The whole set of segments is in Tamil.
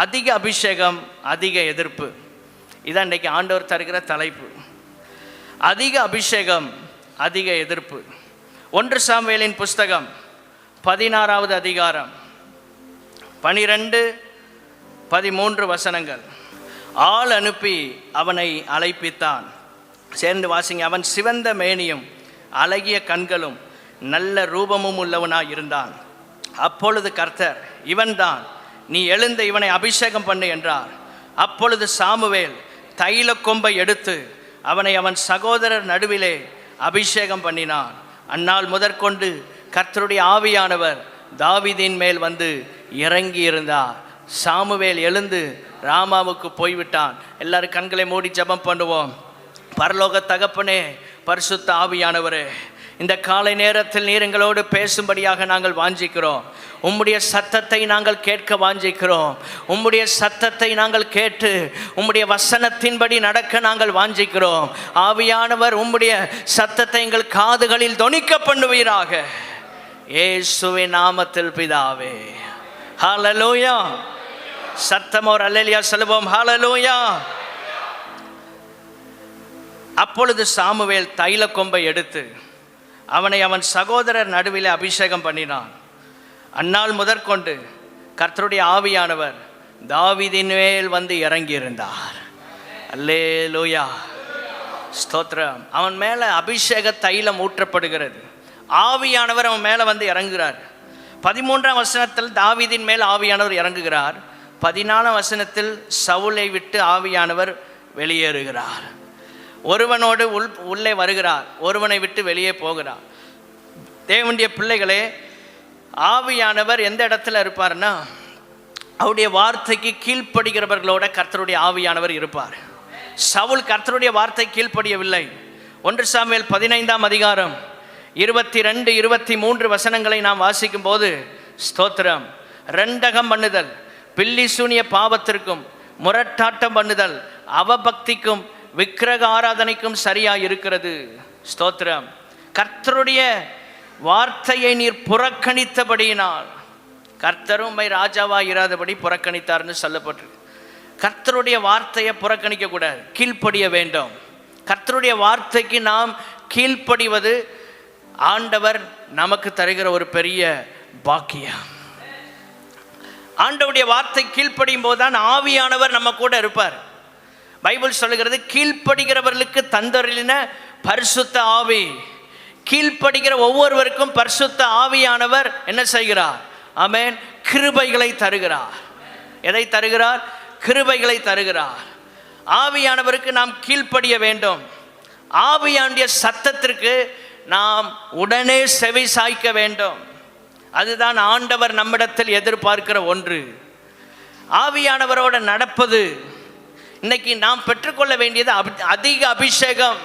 அதிக அபிஷேகம், அதிக எதிர்ப்பு. இதான் இன்றைக்கி ஆண்டவர் தருகிற தலைப்பு. அதிக அபிஷேகம், அதிக எதிர்ப்பு. 1 சாமுவேலின் புஸ்தகம் 16வது அதிகாரம் 12-13 வசனங்கள். ஆள் அனுப்பி அவனை அழைப்பித்தான். சேர்ந்து வாசிங்க. அவன் சிவந்த மேனியும் அழகிய கண்களும் நல்ல ரூபமும் உள்ளவனாய் இருந்தான். அப்பொழுது கர்த்தர், இவன்தான், நீ எழுந்து இவனை அபிஷேகம் பண்ணு என்றார். அப்பொழுது சாமுவேல் தைல கொம்பை எடுத்து அவனை அவன் சகோதரர் நடுவிலே அபிஷேகம் பண்ணினான். அந்நாள் முதற்கொண்டு கர்த்தருடைய ஆவியானவர் தாவீதின் மேல் வந்து இறங்கி இருந்தார். சாமுவேல் எழுந்து ராமாவுக்கு போய்விட்டான். எல்லாரும் கண்களை மூடி ஜெபம் பண்ணுவோம். பரலோக தகப்பனே, பரிசுத்த ஆவியானவரே, இந்த காலை நேரத்தில் நீர் எங்களோடு பேசும்படியாக நாங்கள் வாஞ்சிக்கிறோம். உம்முடைய சத்தத்தை நாங்கள் கேட்க வாஞ்சிக்கிறோம். உம்முடைய சத்தத்தை நாங்கள் கேட்டு உம்முடைய வசனத்தின்படி நடக்க நாங்கள் வாஞ்சிக்கிறோம். ஆவியானவர் உம்முடைய சத்தத்தை எங்கள் காதுகளில் தொனிக்க பண்ணுவீராக. இயேசுவின் நாமத்தில் பிதாவே, ஹல்லேலூயா. சத்தம் ஒரு அல்லேலூயா சொல்லுவோம். ஹல்லேலூயா. அப்பொழுது சாமுவேல் தைல கொம்பை எடுத்து அவனை அவன் சகோதரர் நடுவிலே அபிஷேகம் பண்ணினான். அந்நாள் முதற்கொண்டு கர்த்தருடைய ஆவியானவர் தாவீதின் மேல் வந்து இறங்கியிருந்தார். அல்லேலூயா, ஸ்தோத்திரம். அவன் மேலே அபிஷேக தைலம் ஊற்றப்படுகிறது. ஆவியானவர் அவன் மேலே வந்து இறங்குகிறார். 13ஆம் வசனத்தில் தாவீதின் மேல் ஆவியானவர் இறங்குகிறார். 14ஆம் வசனத்தில் சவுலை விட்டு ஆவியானவர் வெளியேறுகிறார். ஒருவனோடு உள்ளே வருகிறார், ஒருவனை விட்டு வெளியே போகிறார். தேவனுடைய பிள்ளைகளே, ஆவியானவர் எந்த இடத்துல இருப்பார்னா, அவருடைய வார்த்தைக்கு கீழ்ப்படுகிறவர்களோட கர்த்தருடைய ஆவியானவர் இருப்பார். சவுல் கர்த்தருடைய வார்த்தை கீழ்ப்படியவில்லை. 1 சாமுவேல் 15ஆம் அதிகாரம் 22-23 வசனங்களை நாம் வாசிக்கும் போது, ஸ்தோத்திரம், ரெண்டகம் பண்ணுதல், பில்லி சூனிய பாவத்திற்கும் முரட்டாட்டம் பண்ணுதல் அவபக்திக்கும் விக்கிரக ஆராதனைக்கும் சரியாக இருக்கிறது. ஸ்தோத்திரம். கர்த்தருடைய வார்த்தையை நீர் புறக்கணித்தபடியினால், கர்த்தரும் உம்மை ராஜாவாக இராதபடி புறக்கணித்தார்னு சொல்லப்பட்டிருக்கு. கர்த்தருடைய வார்த்தையை புறக்கணிக்க கூடாது, கீழ்ப்படிய வேண்டும். கர்த்தருடைய வார்த்தைக்கு நாம் கீழ்ப்படிவது ஆண்டவர் நமக்கு தருகிற ஒரு பெரிய பாக்கியம். ஆண்டவருடைய வார்த்தை கீழ்ப்படியும் போதுதான் ஆவியானவர் நம்ம கூட இருப்பார். பைபிள் சொல்லுகிறது, கீழ்ப்படுகிறவர்களுக்கு தந்தரின பரிசுத்த ஆவி. கீழ்ப்படுகிற ஒவ்வொருவருக்கும் பரிசுத்த ஆவியானவர் என்ன செய்கிறார்? ஆமென். கிருபைகளை தருகிறார். எதை தருகிறார்? கிருபைகளை தருகிறார். ஆவியானவருக்கு நாம் கீழ்ப்படிய வேண்டும். ஆவியானுடைய சத்தத்திற்கு நாம் உடனே செவி சாய்க்க வேண்டும். அதுதான் ஆண்டவர் நம்மிடத்தில் எதிர்பார்க்கிற ஒன்று. ஆவியானவரோட நடப்பது. இன்னைக்கு நாம் பெற்றுக்கொள்ள வேண்டியது அதிக அபிஷேகம்.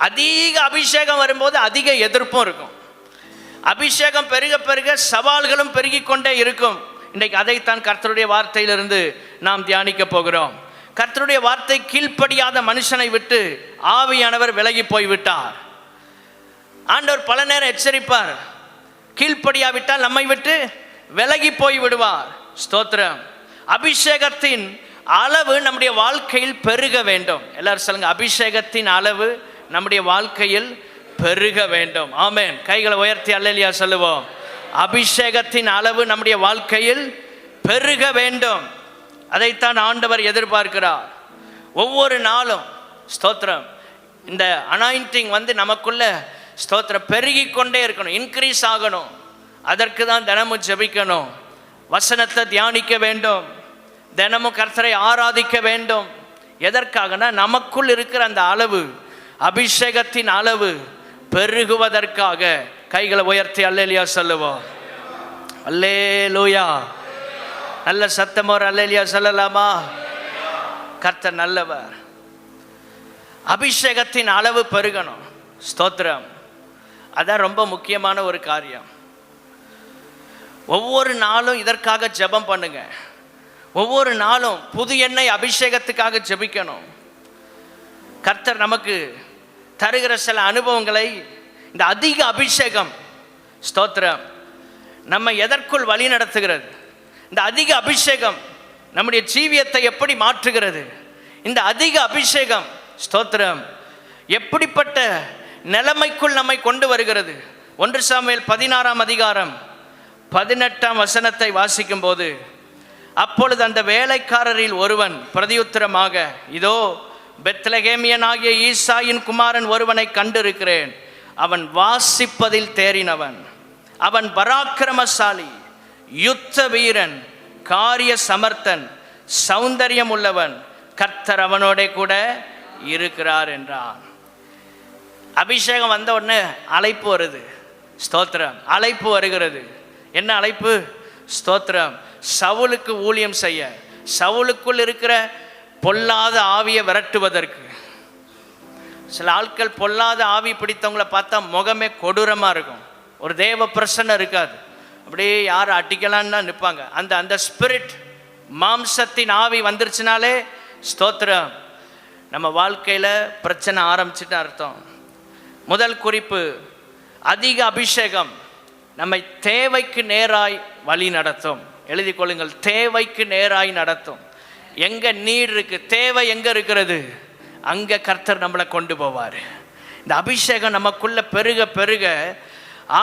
அதிக அபிஷேகம் வரும்போது அதிக எதிர்ப்பும் இருக்கும். அபிஷேகம் பெருக பெருக சவால்களும் பெருகி கொண்டே இருக்கும். இன்றைக்கு அதைத்தான் கர்த்தருடைய வார்த்தையிலிருந்து நாம் தியானிக்க போகிறோம். கர்த்தருடைய வார்த்தை கீழ்ப்படியாத மனுஷனை விட்டு ஆவியானவர் விலகி போய்விட்டார். ஆண்டவர் பல நேரம் எச்சரிப்பார், கீழ்ப்படியாவிட்டால் நம்மை விட்டு விலகி போய் விடுவார். ஸ்தோத்திரம். அபிஷேகத்தின் அளவு நம்முடைய வாழ்க்கையில் பெருக வேண்டும். எல்லாரும் சொல்லுங்க, அபிஷேகத்தின் அளவு நம்முடைய வாழ்க்கையில் பெருக வேண்டும். ஆமென். கைகளை உயர்த்தி அல்லேலூயா சொல்லுவோம். அபிஷேகத்தின் அளவு நம்முடைய வாழ்க்கையில் பெருக வேண்டும். அதைத்தான் ஆண்டவர் எதிர்பார்க்கிறார். ஒவ்வொரு நாளும் ஸ்தோத்திரம், இந்த அனாயிண்டிங் வந்து நமக்குள்ள ஸ்தோத்திரம் பெருகி கொண்டே இருக்கணும், இன்க்ரீஸ் ஆகணும். அதற்கு தான் தினமும் ஜெபிக்கணும், வசனத்தை தியானிக்க வேண்டும், தினமும் கர்த்தரை ஆராதிக்க வேண்டும். எதற்காகனா நமக்குள் இருக்கிற அந்த அளவு, அபிஷேகத்தின் அளவு பெருகுவதற்காக. கைகளை உயர்த்தி அல்லேலூயா சொல்லுவோம். அல்லேலூயா. நல்ல சத்தமா ஒரு அல்லேலூயா சொல்லலாமா? கர்த்தர் நல்லவர். அபிஷேகத்தின் அளவு பெருகணும். ஸ்தோத்திரம். அதான் ரொம்ப முக்கியமான ஒரு காரியம். ஒவ்வொரு நாளும் இதற்காக ஜெபம் பண்ணுங்க. ஒவ்வொரு நாளும் புது எண்ணெய் அபிஷேகத்துக்காக ஜெபிக்கணும். கர்த்தர் நமக்கு தருகிற சில அனுபவங்களை, இந்த அதிக அபிஷேகம் ஸ்தோத்திரம் நம்ம எதற்குள் வழி நடத்துகிறது? இந்த அதிக அபிஷேகம் நம்முடைய ஜீவியத்தை எப்படி மாற்றுகிறது? இந்த அதிக அபிஷேகம், ஸ்தோத்திரம், எப்படிப்பட்ட நிலைமைக்குள் நம்மை கொண்டு வருகிறது? 1 சாமுவேல் 16ஆம் அதிகாரம் 18ஆம் வசனத்தை வாசிக்கும் போது, அப்பொழுது அந்த வேலைக்காரரில் ஒருவன் பிரதியுத்தரமாக, இதோ பெத்லகேமியனாகிய ஈசாயின் குமாரன் ஒருவனை கண்டிருக்கிறேன். அவன் வாசிப்பதில் தேறினவன், அவன் பராக்கிரமசாலி, யுத்த வீரன், காரிய சமர்த்தன், சௌந்தரியம் உள்ளவன், கர்த்தர் அவனோட கூட இருக்கிறார் என்றான். அபிஷேகம் வந்த உடனே அழைப்பு வருது. ஸ்தோத்திரம், அழைப்பு வருகிறது. என்ன அழைப்பு? ஸ்தோத்திரம், சவுலுக்கு ஊழியம் செய்ய, சவுலுக்குள் இருக்கிற பொல்லாத ஆவியை விரட்டுவதற்கு. சில ஆட்கள் பொல்லாத ஆவி பிடித்தவங்களை பார்த்தா முகமே கொடூரமாக இருக்கும், ஒரு தேவ பிரசன்னம் இருக்காது, அப்படியே யார் அடிக்கலான்னு தான் நிற்பாங்க. அந்த அந்த ஸ்பிரிட், மாம்சத்தின் ஆவி வந்துருச்சுனாலே ஸ்தோத்திரம், நம்ம வாழ்க்கையில் பிரச்சனை ஆரம்பிச்சுட்டு அர்த்தம். முதல் குறிப்பு, அதிக அபிஷேகம் நம்மை தேவைக்கு நேராய் வழி நடத்தும். எழுதி கொள்ளுங்கள், தேவைக்கு நேராய் நடத்தும். எங்கே நீட் இருக்கு, தேவை எங்கே இருக்கிறது, அங்கே கர்த்தர் நம்மளை கொண்டு போவார். இந்த அபிஷேகம் நமக்குள்ள பெருக பெருக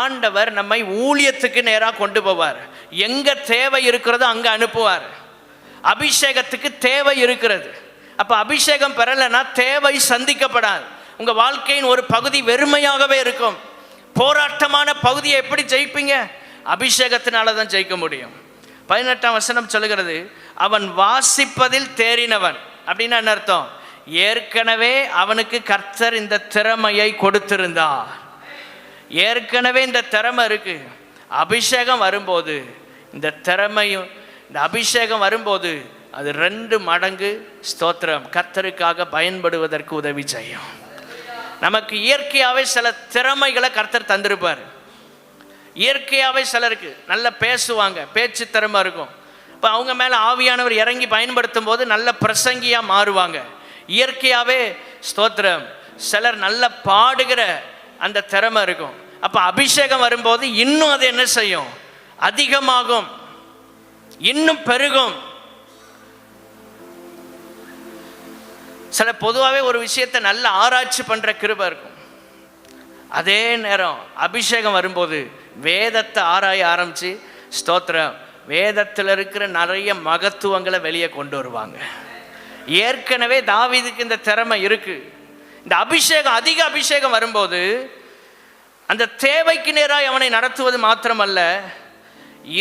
ஆண்டவர் நம்மை ஊழியத்துக்கு நேராக கொண்டு போவார். எங்கே தேவை இருக்கிறதோ அங்கே அனுப்புவார். அபிஷேகத்துக்கு தேவை இருக்கிறது. அப்போ அபிஷேகம் பெறலைன்னா தேவை சந்திக்கப்படாது. உங்கள் வாழ்க்கையின் ஒரு பகுதி வெறுமையாகவே இருக்கும். போராட்டமான பகுதியை எப்படி ஜெயிப்பீங்க? அபிஷேகத்தினால தான் ஜெயிக்க முடியும். 18ஆம் வசனம் சொல்லுகிறது, அவன் வாசிப்பதில் தேறினவன். அப்படின்னா என்ன அர்த்தம்? ஏற்கனவே அவனுக்கு கர்த்தர் இந்த திறமையை கொடுத்திருந்தார். ஏற்கனவே இந்த திறமை இருக்கு. அபிஷேகம் வரும்போது இந்த திறமையும், இந்த அபிஷேகம் வரும்போது அது 2 மடங்கு ஸ்தோத்திரம் கர்த்தருக்காக பயன்படுவதற்கு உதவி செய்யும். நமக்கு இயற்கையாகவே சில திறமைகளை கர்த்தர் தந்திருப்பார். இயற்கையாகவே சிலருக்கு நல்லா பேசுவாங்க, பேச்சு திறமை இருக்கும். இப்போ அவங்க மேலே ஆவியானவர் இறங்கி பயன்படுத்தும் போது நல்ல பிரசங்கியாக மாறுவாங்க. இயற்கையாகவே ஸ்தோத்திரம் சிலர் நல்ல பாடுகிற அந்த திறமை இருக்கும். அப்போ அபிஷேகம் வரும்போது இன்னும் அது என்ன செய்யும்? அதிகமாகும், இன்னும் பெருகும். சில பொதுவாகவே ஒரு விஷயத்தை நல்ல ஆராய்ச்சி பண்ணுற கிருபை இருக்கும். அதே நேரம் அபிஷேகம் வரும்போது வேதத்தை ஆராய ஆரம்பித்து ஸ்தோத்திரம் வேதத்தில் இருக்கிற நிறைய மகத்துவங்களை வெளியே கொண்டு வருவாங்க. ஏற்கனவே தாவீதுக்கு இந்த திறமை இருக்குது. இந்த அபிஷேகம், அதிக அபிஷேகம் வரும்போது அந்த தேவைக்கு நேராக அவனை நடத்துவது மாத்திரமல்ல,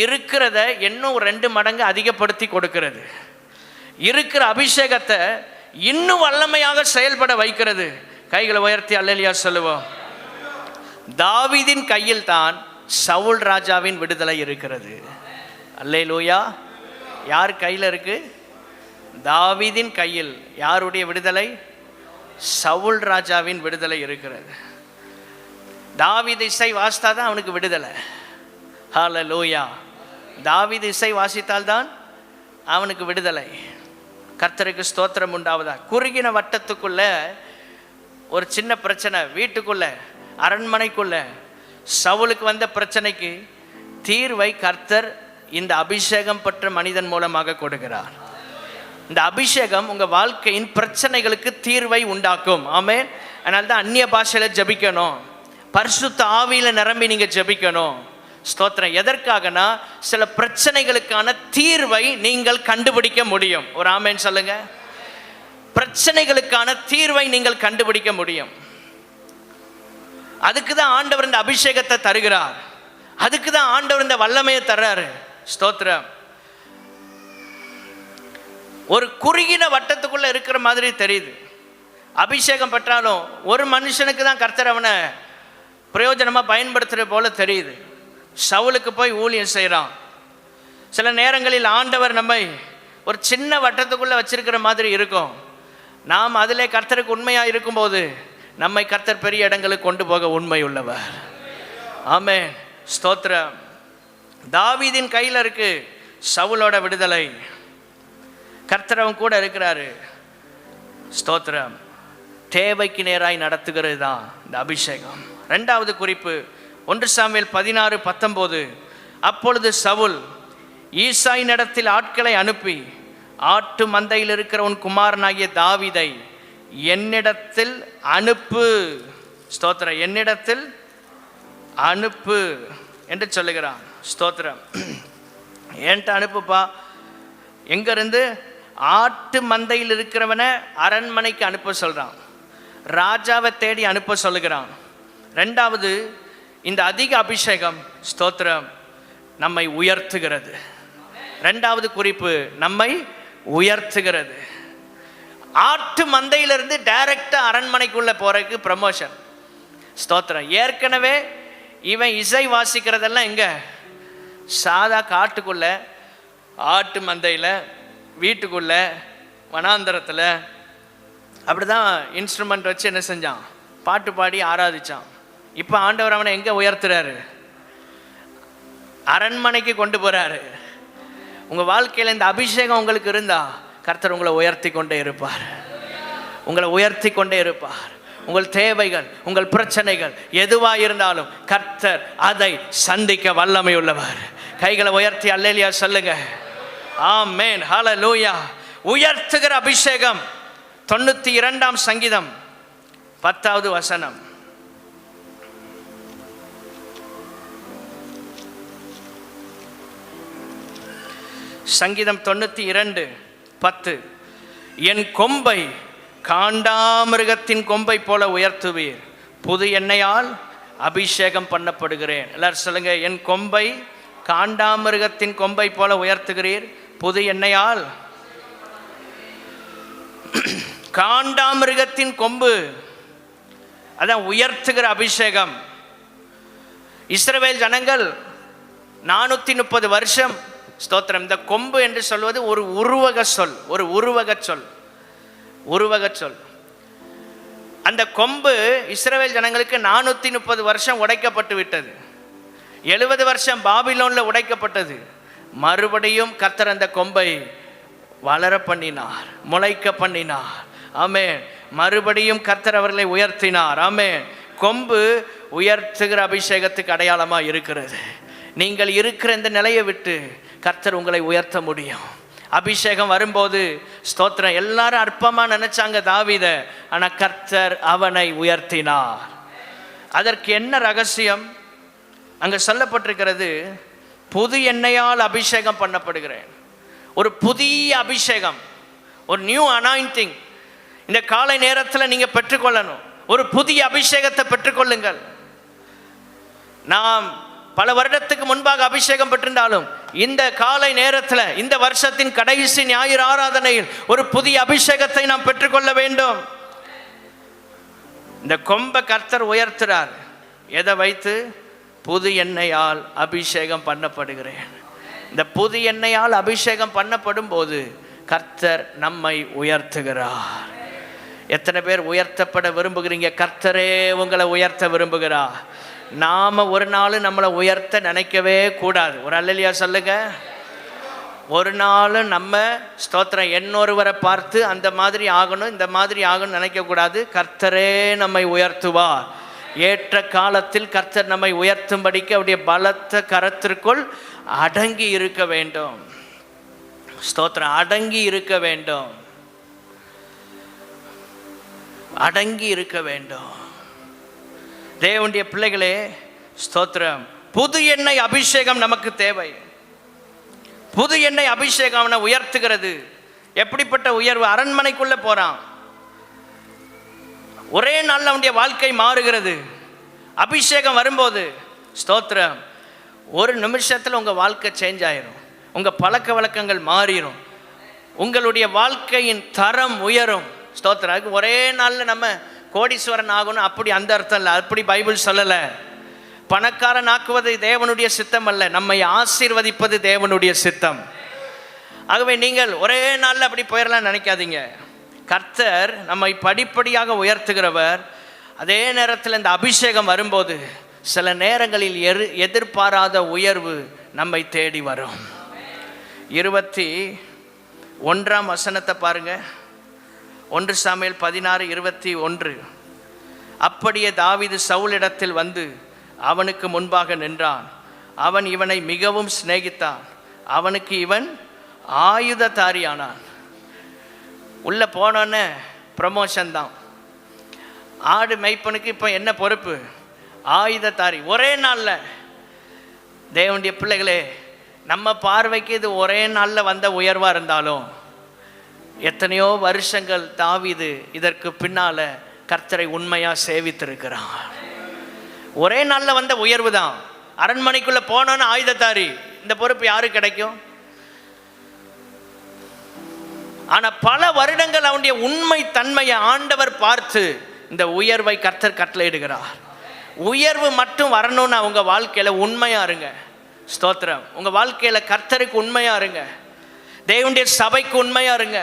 இருக்கிறத இன்னும் 2 மடங்கு அதிகப்படுத்தி கொடுக்கிறது. இருக்கிற அபிஷேகத்தை இன்னும் வல்லமையாக செயல்பட வைக்கிறது. கைகளை உயர்த்தி அல்லேலூயா சொல்லுவோம். தாவீதின் கையில் தான் சவுல் ராஜாவின் விடுதலை இருக்கிறது. அல்லேலூயா. யார் கையில் இருக்கு? தாவீதின் கையில். யாருடைய விடுதலை? சவுல் ராஜாவின் விடுதலை இருக்கிறது. தாவீது இசை வாசித்தா தான் அவனுக்கு விடுதலை. ஹல்லேலூயா. தாவீது இசை வாசித்தால்தான் அவனுக்கு விடுதலை. கர்த்தருக்கு ஸ்தோத்திரம் உண்டாவதா. குறுகின வட்டத்துக்குள்ள ஒரு சின்ன பிரச்சனை, வீட்டுக்குள்ள, அரண்மனைக்குள்ள சவுலுக்கு வந்த பிரச்சனைக்கு தீர்வை கர்த்தர் இந்த அபிஷேகம் பெற்ற மனிதன் மூலமாக கொடுக்கிறார். இந்த அபிஷேகம் உங்கள் வாழ்க்கையின் பிரச்சனைகளுக்கு தீர்வை உண்டாக்கும். ஆமென். அதனால தான் அந்நிய பாஷையில் ஜபிக்கணும், பரிசுத்த ஆவியில் நிரம்பி நீங்கள் ஜபிக்கணும். ஸ்தோத்திரம். எதற்காகனா சில பிரச்சனைகளுக்கான தீர்வை நீங்கள் கண்டுபிடிக்க முடியும். ஒரு ஆமென் சொல்லுங்க. பிரச்சனைகளுக்கான தீர்வை நீங்கள் கண்டுபிடிக்க முடியும். அதுக்கு தான் ஆண்டவர் இந்த அபிஷேகத்தை தருகிறார். அதுக்கு தான் ஆண்டவர் இந்த வல்லமையை தர்றாரு. ஸ்தோத்திரம். ஒரு குறுகின வட்டத்துக்குள்ள இருக்கிற மாதிரி தெரியுது. அபிஷேகம் பெற்றாலும் ஒரு மனுஷனுக்கு தான் கர்த்தர் அவனை பிரயோஜனமாக பயன்படுத்துகிற போல தெரியுது. சவுலுக்கு போய் ஊழியம் செய்கிறான். சில நேரங்களில் ஆண்டவர் நம்மை ஒரு சின்ன வட்டத்துக்குள்ளே வச்சிருக்கிற மாதிரி இருக்கும். நாம் அதிலே கர்த்தருக்கு உண்மையாக இருக்கும்போது நம்மை கர்த்தர் பெரிய இடங்களுக்கு கொண்டு போக உண்மை உள்ளவர். ஆமென். ஸ்தோத்திரம். தாவீதின் கையில் இருக்கு சவுலோட விடுதலை. கர்த்தர் அவன் கூட இருக்கிறாரு. ஸ்தோத்திரம். தேவைக்கு நேராய் நடத்துகிறது தான் இந்த அபிஷேகம். 2வது குறிப்பு 1 சாமுவேல் 16:19. அப்பொழுது சவுல் ஈசாயின் இடத்தில் ஆட்களை அனுப்பி ஆட்டு மந்தையில் இருக்கிற உன் குமாரனாகிய தாவீதை என்னிடத்தில் அனுப்பு. ஸ்தோத்திரம். என்னிடத்தில் அனுப்பு என்று சொல்லுகிறான். ஸ்தோத்திரம். என்கிட்ட அனுப்புப்பா. எங்கிருந்து? ஆட்டு மந்தையில் இருக்கிறவனை அரண்மனைக்கு அனுப்ப சொல்கிறான். ராஜாவை தேடி அனுப்ப சொல்லுகிறான். ரெண்டாவது, இந்த அதிக அபிஷேகம் ஸ்தோத்திரம் நம்மை உயர்த்துகிறது. ரெண்டாவது குறிப்பு, நம்மை உயர்த்துகிறது. ஆட்டு மந்தையிலிருந்து டைரக்டாக அரண்மனைக்குள்ளே போகிறதுக்கு ப்ரமோஷன். ஸ்தோத்திரம். ஏற்கனவே இவன் இசை வாசிக்கிறதெல்லாம் எங்கே? சாதா காட்டுக்குள்ளே, ஆட்டு மந்தையில், வீட்டுக்குள்ளே, வனாந்தரத்தில் அப்படி தான் இன்ஸ்ட்ருமெண்ட் வச்சு என்ன செஞ்சான்? பாட்டு பாடி ஆராதிச்சான். இப்போ ஆண்டவர் அவனை எங்கே உயர்த்துறாரு? அரண்மனைக்கு கொண்டு போகிறாரு. உங்கள் வாழ்க்கையில் இந்த அபிஷேகம் உங்களுக்கு இருந்தால் கர்த்தர் உங்களை உயர்த்தி கொண்டே இருப்பார். உங்களை உயர்த்தி கொண்டே இருப்பார். உங்கள் தேவைகள், உங்கள் பிரச்சனைகள் எதுவாக இருந்தாலும் கர்த்தர் அதை சந்திக்க வல்லமை உள்ளவர். கைகளை உயர்த்தி அல்லேலியா சொல்லுங்க. ஆமென், ஹல்லேலூயா. உயர்த்துகிற அபிஷேகம். 92ஆம் சங்கீதம் 10வது வசனம். சங்கீதம் 92:10. என் கொம்பை காண்டாமிருகத்தின் கொம்பை போல உயர்த்துவீர், புது எண்ணெயால் அபிஷேகம் பண்ணப்படுகிறேன். எல்லாரும் சொல்லுங்க. என் கொம்பை காண்டாமிருகத்தின் கொம்பை போல உயர்த்துகிறீர், புது எண்ணெயால். காண்டாமிருகத்தின் கொம்பு, அதான் உயர்த்துகிற அபிஷேகம். இஸ்ரவேல் ஜனங்கள் 430 வருஷம் ஸ்தோத்திரம். இந்த கொம்பு என்று சொல்வது ஒரு உருவக சொல், ஒரு உருவக சொல், உருவக சொல். அந்த கொம்பு இஸ்ரவேல் ஜனங்களுக்கு 430 வருஷம் உடைக்கப்பட்டு விட்டது. 70 வருஷம் பாபிலோனில் உடைக்கப்பட்டது. மறுபடியும் கர்த்தர் அந்த கொம்பை வளர பண்ணினார், முளைக்க பண்ணினார். ஆமென். மறுபடியும் கர்த்தர் அவர்களை உயர்த்தினார். ஆமென். கொம்பு உயர்த்துகிற அபிஷேகத்துக்கு அடையாளமாக இருக்கிறது. நீங்கள் இருக்கிற இந்த நிலையை விட்டு கர்த்தர் உங்களை உயர்த்த முடியும். அபிஷேகம் வரும்போது ஸ்தோத்திரம். எல்லாரும் அற்பமாக நினைச்சாங்க தாவீதை, ஆனால் கர்த்தர் அவனை உயர்த்தினார். அதற்கு என்ன ரகசியம்? அங்கே சொல்லப்பட்டிருக்கிறது, புது எண்ணெயால் அபிஷேகம் பண்ணப்படுகிறேன். ஒரு புதிய அபிஷேகம், ஒரு நியூ அனாயிண்டிங் இந்த காலை நேரத்தில் நீங்கள் பெற்றுக்கொள்ளணும். ஒரு புதிய அபிஷேகத்தை பெற்றுக்கொள்ளுங்கள். நாம் பல வருடத்துக்கு முன்பாக அபிஷேகம் பெற்றிருந்தாலும் இந்த காலை நேரத்தில், இந்த வருஷத்தின் கடைசி ஞாயிறு ஆராதனையில் ஒரு புதிய அபிஷேகத்தை நாம் பெற்றுக்கொள்ள வேண்டும். இந்த கொம்பை கர்த்தர் உயர்த்துறார். எதை வைத்து? புது எண்ணெயால் அபிஷேகம் பண்ணப்படுகிறேன். இந்த புது எண்ணெயால் அபிஷேகம் பண்ணப்படும் போது கர்த்தர் நம்மை உயர்த்துகிறார். எத்தனை பேர் உயர்த்தப்பட விரும்புகிறீங்க? கர்த்தரே உங்களை உயர்த்த விரும்புகிறார். நாம ஒரு நாள் நம்மளை உயர்த்த நினைக்கவே கூடாது. ஒரு அல்லேலூயா சொல்லுங்க. ஒரு நாள் நம்ம ஸ்தோத்திரம் இன்னொருவரை பார்த்து அந்த மாதிரி ஆகணும், இந்த மாதிரி ஆகணும் நினைக்கக்கூடாது. கர்த்தரே நம்மை உயர்த்துவார். ஏற்ற காலத்தில் கர்த்தர் நம்மை உயர்த்தும்படிக்கு அவருடைய பலத்த கரத்திற்குள் அடங்கி இருக்க வேண்டும். ஸ்தோத்திரம். அடங்கி இருக்க வேண்டும், அடங்கி இருக்க வேண்டும். தேவனுடைய பிள்ளைகளே ஸ்தோத்திரம். புது எண்ணெய் அபிஷேகம் நமக்கு தேவை. புது எண்ணெய் அபிஷேகம் அவனை உயர்த்துகிறது. எப்படிப்பட்ட உயர்வு? அரண்மனைக்குள்ள போறான், ஒரே நாள் அவனுடைய வாழ்க்கை மாறுகிறது. அபிஷேகம் வரும்போது ஸ்தோத்திரம், ஒரு நிமிஷத்தில் உங்கள் வாழ்க்கை சேஞ்ச் ஆயிரும். உங்கள் பழக்க வழக்கங்கள் மாறிடும். உங்களுடைய வாழ்க்கையின் தரம் உயரும். ஸ்தோத்திரம். அதுக்கு ஒரே நாளில் நம்ம கோடீஸ்வரன் ஆகணும் அப்படி அந்த அர்த்தம் இல்லை. அப்படி பைபிள் சொல்லலை. பணக்காரன் ஆக்குவது தேவனுடைய சித்தம் அல்ல, நம்மை ஆசீர்வதிப்பது தேவனுடைய சித்தம். ஆகவே நீங்கள் ஒரே நாளில் அப்படி போயிடலாம் நினைக்காதீங்க. கர்த்தர் நம்மை படிப்படியாக உயர்த்துகிறவர். அதே நேரத்தில் இந்த அபிஷேகம் வரும்போது சில நேரங்களில் எதிர்பாராத உயர்வு நம்மை தேடி வரும். 21ஆம் வசனத்தை பாருங்க. 1 சாமுவேல் 16:21. அப்படியே தாவீது சவுலிடத்தில் வந்து அவனுக்கு முன்பாக நின்றான். அவன் இவனை மிகவும் சிநேகித்தான். அவனுக்கு இவன் ஆயுததாரியானான். உள்ளே போனோன்னே ப்ரமோஷன் தான். ஆடு மெய்ப்பனுக்கு இப்போ என்ன பொறுப்பு? ஆயுததாரி. ஒரே நாளில். தேவனுடைய பிள்ளைகளே, நம்ம பார்வைக்கு இது ஒரே நாளில் வந்த உயர்வாக இருந்தாலும் எத்தனையோ வருஷங்கள் தாவீது இதற்கு பின்னால் கர்த்தரை உண்மையாக சேவித்திருக்கிறான். ஒரே நாளில் வந்த உயர்வு தான். அரண்மனைக்குள்ளே போனோன்னு ஆயுததாரி. இந்த பொறுப்பு யாருக்கு கிடைக்கும்? ஆனால் பல வருடங்கள் அவனுடைய உண்மை தன்மையை ஆண்டவர் பார்த்து இந்த உயர்வை கர்த்தர் கட்டளையிடுகிறார். உயர்வு மட்டும் வரணும்னு அவங்க வாழ்க்கையில் உண்மையாக இருங்க. ஸ்தோத்திரம். உங்கள் வாழ்க்கையில் கர்த்தருக்கு உண்மையாக இருங்க. தேவனுடைய சபைக்கு உண்மையாக இருங்க.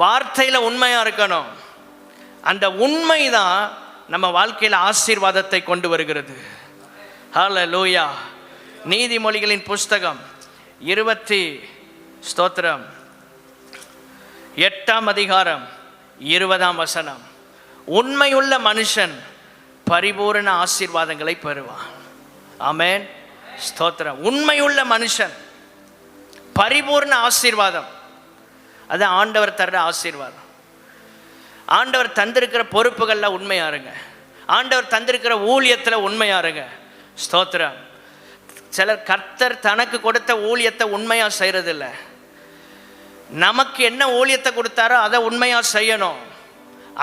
வார்த்தையில் உண்மையாக இருக்கணும். அந்த உண்மை தான் நம்ம வாழ்க்கையில் ஆசீர்வாதத்தை கொண்டு வருகிறது. ஹல்லேலூயா. நீதிமொழிகளின் புஸ்தகம் 8ஆம் அதிகாரம் 20ஆம் வசனம். உண்மையுள்ள மனுஷன் பரிபூரண ஆசீர்வாதங்களை பெறுவான். ஆமென். ஸ்தோத்திரம். உண்மையுள்ள மனுஷன் பரிபூர்ண ஆசீர்வாதம். அது ஆண்டவர் தர்ற ஆசீர்வாதம். ஆண்டவர் தந்திருக்கிற பொறுப்புகளில் உண்மையாக இருங்க. ஆண்டவர் தந்திருக்கிற ஊழியத்தில் உண்மையாக இருங்க. ஸ்தோத்திரம். சிலர் கர்த்தர் தனக்கு கொடுத்த ஊழியத்தை உண்மையாக செய்கிறதில்ல. நமக்கு என்ன ஊழியத்தை கொடுத்தாரோ அதை உண்மையாக செய்யணும்.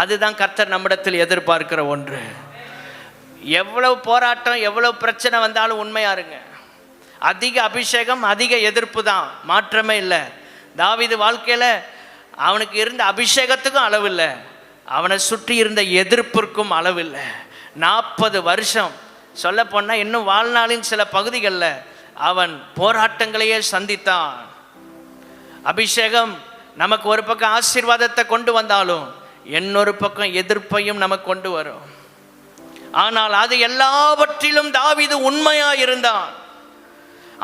அதுதான் கர்த்தர் நம்மிடத்தில் எதிர்பார்க்கிற ஒன்று. எவ்வளவு போராட்டம், எவ்வளவு பிரச்சனை வந்தாலும் உண்மையாக இருங்க. அதிக அபிஷேகம், அதிக எதிர்ப்பு தான், மாற்றமே இல்லை. தாவீது வாழ்க்கையில் அவனுக்கு இருந்த அபிஷேகத்துக்கும் அளவில்லை, அவனை சுற்றி இருந்த எதிர்ப்பிற்கும் அளவில்லை. 40 வருஷம் சொல்ல போனால் இன்னும் வாழ்நாளின் சில பகுதிகளில் அவன் போராட்டங்களையே சந்தித்தான். அபிஷேகம் நமக்கு ஒரு பக்கம் ஆசீர்வாதத்தை கொண்டு வந்தாலும் இன்னொரு பக்கம் எதிர்ப்பையும் நமக்கு கொண்டு வரும். ஆனால் அது எல்லாவற்றிலும் தாவீது உண்மையாக இருந்தான்.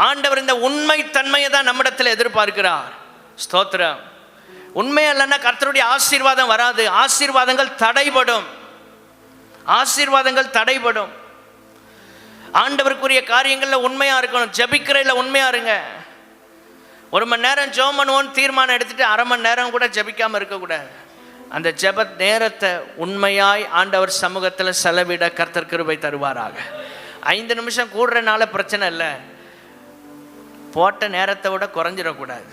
ஆண்டவர் இந்த உண்மை தன்மையை தான் நம்மிடத்தில் எதிர்பார்க்கிறார். ஸ்தோத்திரம். உண்மை இல்லைன்னா கர்த்தருடைய ஆசீர்வாதம் வராது. ஆசீர்வாதங்கள் தடைபடும். ஆசீர்வாதங்கள் தடைபடும். ஆண்டவருக்குரிய காரியங்களில் உண்மையாக இருக்கணும். ஜெபிக்கிறதில் உண்மையாக இருங்க. 1 மணி நேரம் ஜெபம் பண்ணுவோன்னு தீர்மானம் எடுத்துட்டு 1/2 மணி நேரம் கூட ஜெபிக்காமல் இருக்கக்கூடாது. அந்த ஜெப நேரத்தை உண்மையாய் ஆண்டவர் சமூகத்தில் செலவிட கர்த்தர் கிருபை தருவாராக. 5 நிமிஷம் கூடுறனால பிரச்சனை இல்லை, போட்ட நேரத்தை விட குறைஞ்சிடக்கூடாது.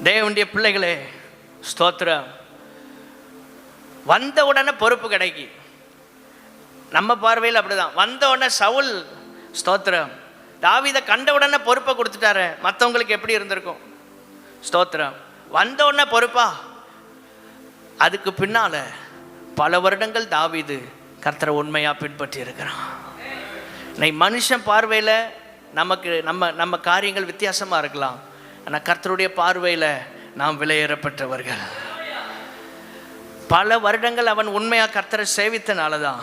தேவனுடைய பிள்ளைகளே, ஸ்தோத்திரம். வந்த உடனே பொறுப்பு கிடைக்கி. நம்ம பார்வையில் அப்படிதான். வந்த உடனே சவுல், ஸ்தோத்திரம், தாவீதை கண்ட உடனே பொறுப்பை கொடுத்துட்டாரு. மற்றவங்களுக்கு எப்படி இருந்திருக்கும்? ஸ்தோத்திரம். வந்த உடனே பொறுப்பா? அதுக்கு பின்னால பல வருடங்கள் தாவீது கர்த்தரை உண்மையாக பின்பற்றி இருக்கிறான். இன்னைக்கு மனுஷன் பார்வையில் நமக்கு நம்ம காரியங்கள் வித்தியாசமாக இருக்கலாம். ஆனால் கர்த்தருடைய பார்வையில் நாம் விலையேறப்பட்டவர்கள். பல வருடங்கள் அவன் உண்மையாக கர்த்தரை சேவித்தனால தான்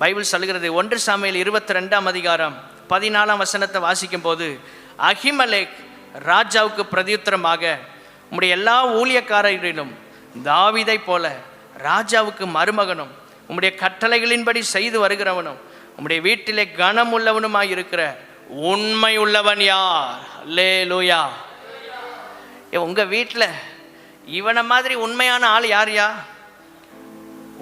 பைபிள் சொல்கிறது. 1 சாமுவேல் 22ஆம் அதிகாரம் 14ஆம் வசனத்தை வாசிக்கும் போது, அகிமலேக் ராஜாவுக்கு பிரதியுத்தரமாக, உம்முடைய எல்லா ஊழியக்காரரிலும் தாவீதை போல ராஜாவுக்கு மருமகனும் உம்முடைய கட்டளைகளின்படி செய்து வருகிறவனும் உம்முடைய வீட்டிலே கனம் உள்ளவனுமாய் இருக்கிற உண்மை உள்ளவன் யார்? அல்லேலூயா. உங்கள் வீட்டில் இவனை மாதிரி உண்மையான ஆள் யார்யா?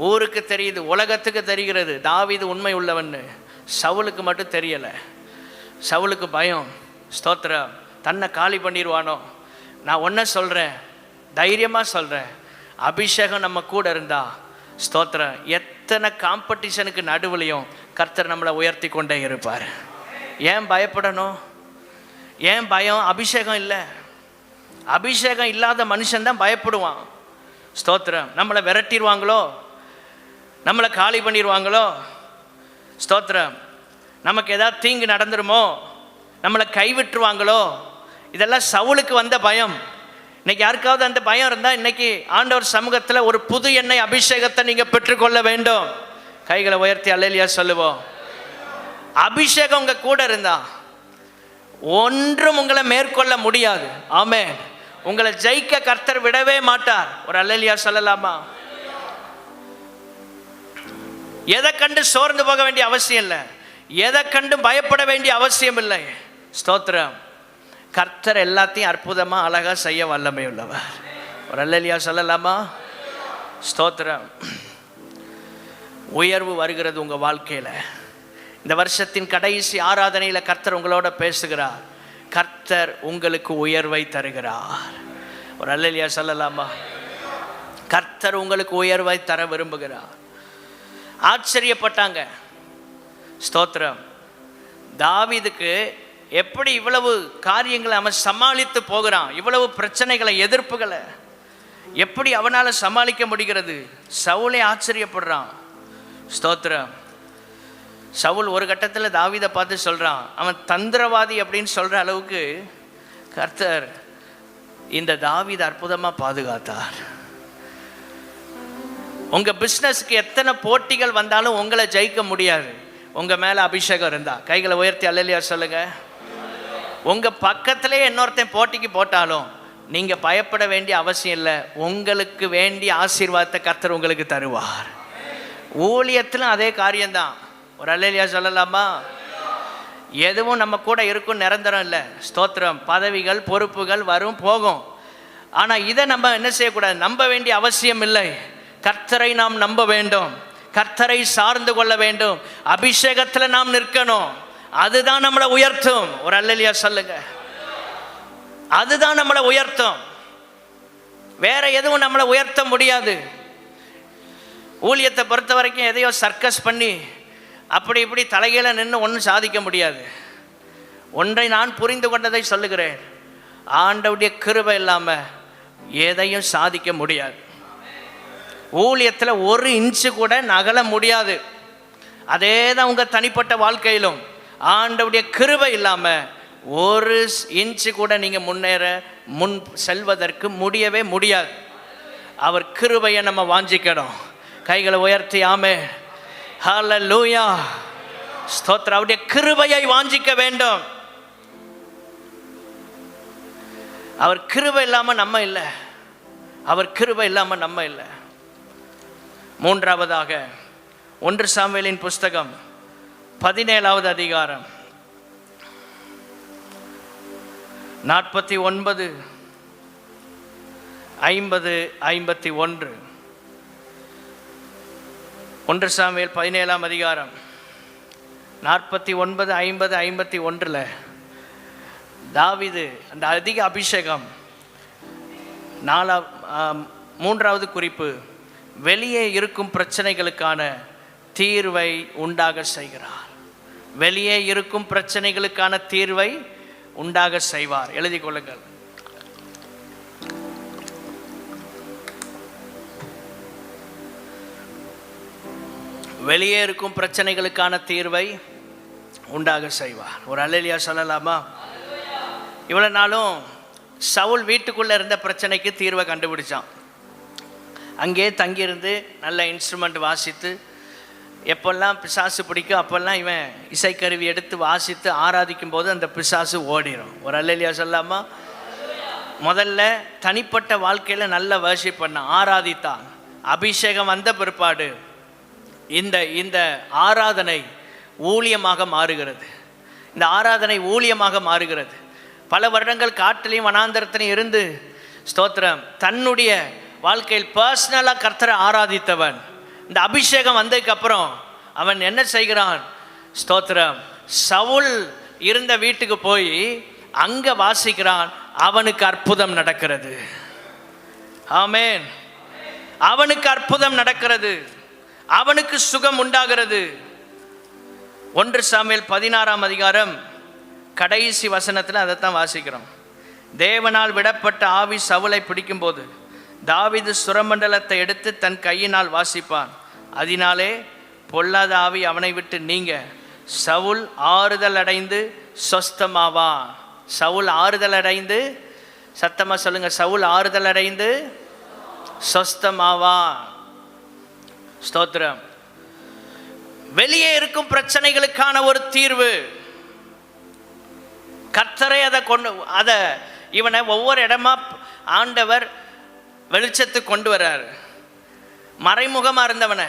ஊருக்கு தெரியுது, உலகத்துக்கு தெரிகிறது தாவீது உண்மை உள்ளவன்னு. சவுலுக்கு மட்டும் தெரியலை. சவுலுக்கு பயம். ஸ்தோத்திரம். தன்னை காலி பண்ணிடுவானோ. நான் ஒன்றை சொல்கிறேன், தைரியமாக சொல்கிறேன், அபிஷேகம் நம்ம கூட இருந்தா, ஸ்தோத்திரம், எத்தனை காம்படிஷனுக்கு நடுவுலையும் கர்த்தர் நம்மளை உயர்த்தி கொண்டே இருப்பார். ஏன் பயப்படணும்? ஏன் பயம்? அபிஷேகம் இல்லை. அபிஷேகம் இல்லாத மனுஷன்தான் பயப்படுவான். ஸ்தோத்திரம். நம்மளை விரட்டிடுவாங்களோ, நம்மளை காலி பண்ணிடுவாங்களோ, ஸ்தோத்திரம், நமக்கு ஏதாவது தீங்கு நடந்துருமோ, நம்மளை கைவிட்டுருவாங்களோ, இதெல்லாம் சவுலுக்கு வந்த பயம். இன்னைக்கு யாருக்காவது அந்த பயம் இருந்தால் இன்னைக்கு ஆண்டவர் சமூகத்தில் ஒரு புது எண்ணெய் அபிஷேகத்தை நீங்கள் பெற்றுக்கொள்ள வேண்டும். கைகளை உயர்த்தி அல்லேலூயா சொல்லுவோம். அபிஷேகம் உங்கள் கூட இருந்தா ஒன்றும் உங்களை மேற்கொள்ள முடியாது. ஆமென். உங்களை ஜெயிக்க கர்த்தர் விடவே மாட்டார். ஒரு அல்லேலூயா சொல்லலாமா? எதை கண்டு சோர்ந்து போக வேண்டிய அவசியம் இல்லை, எதை கண்டு பயப்பட வேண்டிய அவசியம் இல்லை. ஸ்தோத்திரம். கர்த்தர் எல்லாத்தையும் அற்புதமாக அழகாக செய்ய வல்லமை உள்ளவர். ஒரு அல்லேலூயா சொல்லலாமா? ஸ்தோத்திரம். உயர்வு வருகிறது உங்கள் வாழ்க்கையில். இந்த வருஷத்தின் கடைசி ஆராதனையில் கர்த்தர் உங்களோட பேசுகிறார். கர்த்தர் உங்களுக்கு உயர்வை தருகிறார். ஒரு அல்லேலூயா சொல்லலாமா? கர்த்தர் உங்களுக்கு உயர்வை தர விரும்புகிறார். ஆச்சரியப்பட்டாங்க. ஸ்தோத்திரம். தாவீதுக்கு எப்படி இவ்வளவு காரியங்களை அவன் சமாளித்து போகிறான், இவ்வளவு பிரச்சனைகளை, எதிர்ப்புகளை எப்படி அவனால் சமாளிக்க முடிகிறது? சவுலே ஆச்சரியப்படுறான். ஸ்தோத்திரம். சவுல் ஒரு கட்டத்தில் தாவீதை பார்த்து சொல்கிறான், அவன் தந்திரவாதி அப்படின்னு சொல்கிற அளவுக்கு கர்த்தர் இந்த தாவீதை அற்புதமாக பாதுகாத்தார். உங்கள் பிஸ்னஸ்க்கு எத்தனை போட்டிகள் வந்தாலும் உங்களை ஜெயிக்க முடியாது. உங்கள் மேலே அபிஷேகம் இருந்தா கைகளை உயர்த்தி அல்லேலூயா சொல்லுங்க. உங்கள் பக்கத்திலே இன்னொருத்தன் போட்டிக்கு போட்டாலும் நீங்கள் பயப்பட வேண்டிய அவசியம் இல்லை. உங்களுக்கு வேண்டிய ஆசீர்வாதத்தை கர்த்தர் உங்களுக்கு தருவார். ஊழியத்திலும் அதே காரியம்தான். ஒரு அல்லேலூயா சொல்லலாமா? எதுவும் நம்ம கூட இருக்கும் நிரந்தரம் இல்லை. ஸ்தோத்திரம். பதவிகள், பொறுப்புகள் வரும் போகும். ஆனால் இதை நம்ம என்ன செய்யக்கூடாது? நம்ப வேண்டிய அவசியம் இல்லை. கர்த்தரை நாம் நம்ப வேண்டும். கர்த்தரை சார்ந்து கொள்ள வேண்டும். அபிஷேகத்தில் நாம் நிற்கணும். அதுதான் நம்மளை உயர்த்தும். ஒரு அல்லேலூயா சொல்லுங்க. அதுதான் நம்மளை உயர்த்தும். வேற எதுவும் நம்மளை உயர்த்த முடியாது. ஊழியத்தை பொறுத்த வரைக்கும் எதையோ சர்க்கஸ் பண்ணி அப்படி இப்படி தலைகீழ நின்று ஒன்றும் சாதிக்க முடியாது. ஒன்றை நான் புரிந்து கொண்டதை சொல்லுகிறேன். ஆண்டவருடைய கிருபை இல்லாமல் எதையும் சாதிக்க முடியாது. ஊழியத்தில் ஒரு இன்ச்சு கூட நகல முடியாது. அதே தான் உங்கள் தனிப்பட்ட வாழ்க்கையிலும் ஆண்டவருடைய கிருபை இல்லாமல் ஒரு இன்ச்சு கூட நீங்கள் முன் செல்வதற்கு முடியவே முடியாது. அவர் கிருபையை நம்ம வாஞ்சிக்கணும். கைகளை உயர்த்தி ஆமென். ஹல்லேலூயா. ஸ்தோத்திரம். அவருடைய கிருபையை வாஞ்சிக்க வேண்டும். அவர் கிருபை இல்லாமல் நம்ம இல்லை. அவர் கிருபை இல்லாமல் நம்ம இல்லை. மூன்றாவதாக 1 சாமுவேலின் புஸ்தகம் 17வது அதிகாரம் 49, 50, 51. 1 சாமுவேல் 17ஆம் அதிகாரம் 49, 50, 51 தாவீது அந்த அதிக அபிஷேகம். 3வது குறிப்பு, வெளியே இருக்கும் பிரச்சனைகளுக்கான தீர்வை உண்டாக செய்கிறார். வெளியே இருக்கும் பிரச்சனைகளுக்கான தீர்வை உண்டாக செய்வார். எழுதி கொள்ளுங்கள். வெளியே இருக்கும் பிரச்சனைகளுக்கான தீர்வை உண்டாக செய்வார். ஒரு அல்லேலூயா சொல்லலாமா? இவ்வளோ நாளும் சவுல் வீட்டுக்குள்ளே இருந்த பிரச்சனைக்கு தீர்வை கண்டுபிடிச்சான். அங்கே தங்கியிருந்து நல்ல இன்ஸ்ட்ருமெண்ட் வாசித்து, எப்பெல்லாம் பிசாசு பிடிக்கும் அப்போல்லாம் இவன் இசைக்கருவி எடுத்து வாசித்து ஆராதிக்கும் போது அந்த பிசாசு ஓடிடும். ஒரு அல்லேலூயா சொல்லாமா? முதல்ல தனிப்பட்ட வாழ்க்கையில் நல்ல வர்ஷிப் பண்ணான், ஆராதித்தான். அபிஷேகம் வந்த பிற்பாடு இந்த ஆராதனை ஊழியமாக மாறுகிறது. இந்த ஆராதனை ஊழியமாக மாறுகிறது. பல வருடங்கள் காட்டிலையும் வனாந்தரத்திலையும் இருந்து ஸ்தோத்திரம் தன்னுடைய வாழ்க்கையில் பர்சனலாக கர்த்தரை ஆராதித்தவன் இந்த அபிஷேகம் வந்ததுக்கப்புறம் அவன் என்ன செய்கிறான்? ஸ்தோத்திரம். சவுல் இருந்த வீட்டுக்கு போய் அங்கே வாசிக்கிறான். அவனுக்கு அற்புதம் நடக்கிறது. ஆமென். அவனுக்கு அற்புதம் நடக்கிறது. அவனுக்கு சுகம் உண்டாகிறது. 1 சாமுவேல் 16ஆம் அதிகாரம் கடைசி வசனத்தில் அதைத்தான் வாசிக்கிறோம். தேவனால் விடப்பட்ட ஆவி சவுலை பிடிக்கும்போது தாவீது சுரமண்டலத்தை எடுத்து தன் கையினால் வாசிப்பான். அதனாலே பொல்லாத ஆவி அவனை விட்டு நீங்க சவுல் ஆறுதல் அடைந்து சொஸ்தமாவான். சவுல் ஆறுதல் அடைந்து, சத்தமாக சொல்லுங்க, சவுல் ஆறுதல் அடைந்து சொஸ்தமாவான். ஸ்தோத்திரம். வெளியே இருக்கும் பிரச்சனைகளுக்கான ஒரு தீர்வு கர்த்தரை அதை இவனை ஒவ்வொரு இடமா ஆண்டவர் வெளிச்சத்துக்கு கொண்டு வர்றார். மறைமுகமாக இருந்தவனை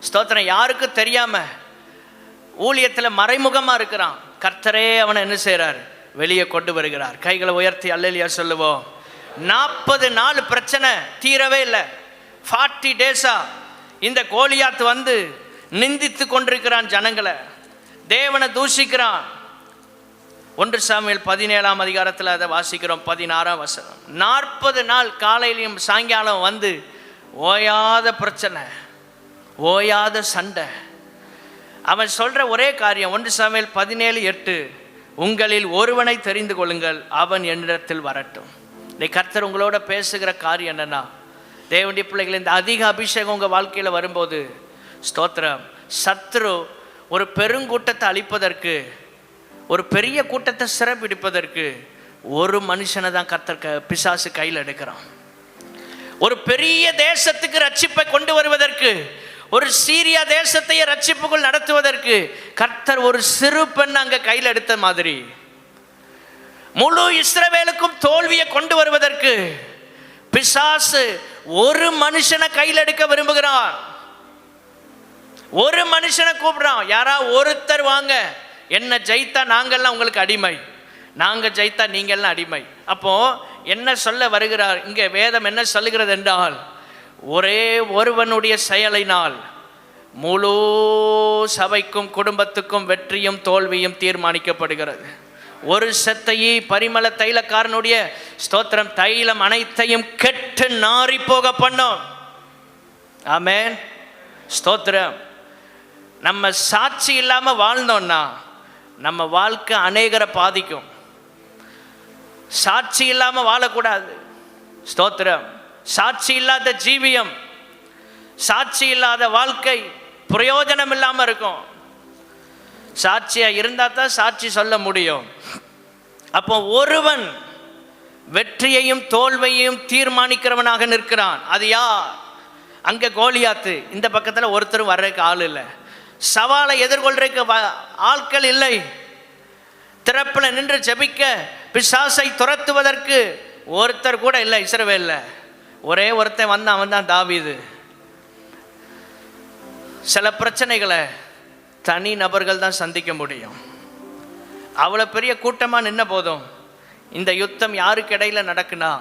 ஸ்தோத்திரம் யாருக்கும் தெரியாம ஊழியத்தில் மறைமுகமாக இருக்கிறான். கர்த்தரே அவனை என்ன செய்கிறார்? வெளியே கொண்டு வருகிறார். கைகளை உயர்த்தி அல்லேலூயா சொல்லுவோம். 40 நாள் பிரச்சனை தீரவே இல்லை. 40 டேஸா இந்த கோலியாத் வந்து நிந்தித்து கொண்டிருக்கிறான், ஜனங்களை தேவனை தூஷிக்கிறான். 1 சாமுவேல் 17ஆம் அதிகாரத்தில் அதை வாசிக்கிறோம், 16ஆம் வசனம். 40 நாள் காலையிலையும் சாயங்காலம் வந்து ஓயாத பிரச்சனை, ஓயாத சண்டை. அவன் சொல்ற ஒரே காரியம் 1 சாமுவேல் 17:8, உங்களில் ஒருவனை தெரிந்து கொள்ளுங்கள், அவன் என்னிடத்தில் வரட்டும். இன்னைக்கு கர்த்தர் உங்களோட பேசுகிற காரியம் என்னன்னா, தேவனுடைய பிள்ளைகள், இந்த அதிக அபிஷேகம் உங்கள் வாழ்க்கையில் வரும்போது ஸ்தோத்திரம், சத்ரு ஒரு பெருங்கூட்டத்தை அழிப்பதற்கு, ஒரு பெரிய கூட்டத்தை சிறைப்பிடிப்பதற்கு ஒரு மனுஷனை தான் கர்த்தர் பிசாசு கையில் எடுக்கிறான். ஒரு பெரிய தேசத்துக்கு ரட்சிப்பை கொண்டு வருவதற்கு, ஒரு சீரியா தேசத்தையே ரட்சிப்புக்குள் நடத்துவதற்கு கர்த்தர் ஒரு சிறு பெண் அங்கே கையில் எடுத்த மாதிரி, முழு இஸ்ரவேலுக்கும் தோல்வியை கொண்டு வருவதற்கு பிசாசு ஒரு மனுஷனை கையில் எடுக்க விரும்புகிறான். ஒரு மனுஷனை கூப்பிடுறான், யாரா ஒருத்தர் வாங்க, என்ன ஜெயித்தா நாங்கள்லாம் உங்களுக்கு அடிமை, நாங்கள் ஜெயித்தா நீங்கள்லாம் அடிமை. அப்போ என்ன சொல்ல வருகிறார் இங்கே வேதம்? என்ன சொல்லுகிறது என்றால், ஒரே ஒருவனுடைய செயலினால் முழு சபைக்கும் குடும்பத்துக்கும் வெற்றியும் தோல்வியும் தீர்மானிக்கப்படுகிறது. ஒரு செத்தையை பரிமள தைலக்காரனுடைய ஸ்தோத்திரம் தைலம் அனைத்தையும் கெட்டு நாறி போக பண்ணும். ஆமென், ஸ்தோத்திரம். நம்ம சாட்சி இல்லாம வாழ்ந்தோம்னா நம்ம வாழ்க்கை அநேகரை பாதிக்கும். சாட்சி இல்லாம வாழக்கூடாது. ஸ்தோத்திரம். சாட்சி இல்லாத ஜீவியம், சாட்சி இல்லாத வாழ்க்கை பிரயோஜனம் இல்லாம இருக்கும். சாட்சியா இருந்தா தான் சாட்சி சொல்ல முடியும். அப்போ ஒருவன் வெற்றியையும் தோல்வியையும் தீர்மானிக்கிறவனாக நிற்கிறான். அது யார்? அங்க கோலியாத்து. இந்த பக்கத்துல ஒருத்தரும் வர்றதுக்கு ஆள் இல்லை, சவாலை எதிர்கொள்றதுக்கு ஆட்கள் இல்லை, திறப்புல நின்று ஜெபிக்க பிசாசை துரத்துவதற்கு ஒருத்தர் கூட இல்லை இஸ்ரவேல்ல. ஒரே ஒருத்தன் வந்தான், அவன் தான் தாவீது. சில பிரச்சனைகளை தனி நபர்கள் தான் சந்திக்க முடியும். அவ்வளோ பெரிய கூட்டமாக நின்ன போதும் இந்த யுத்தம் யாருக்கு இடையில நடக்குன்னா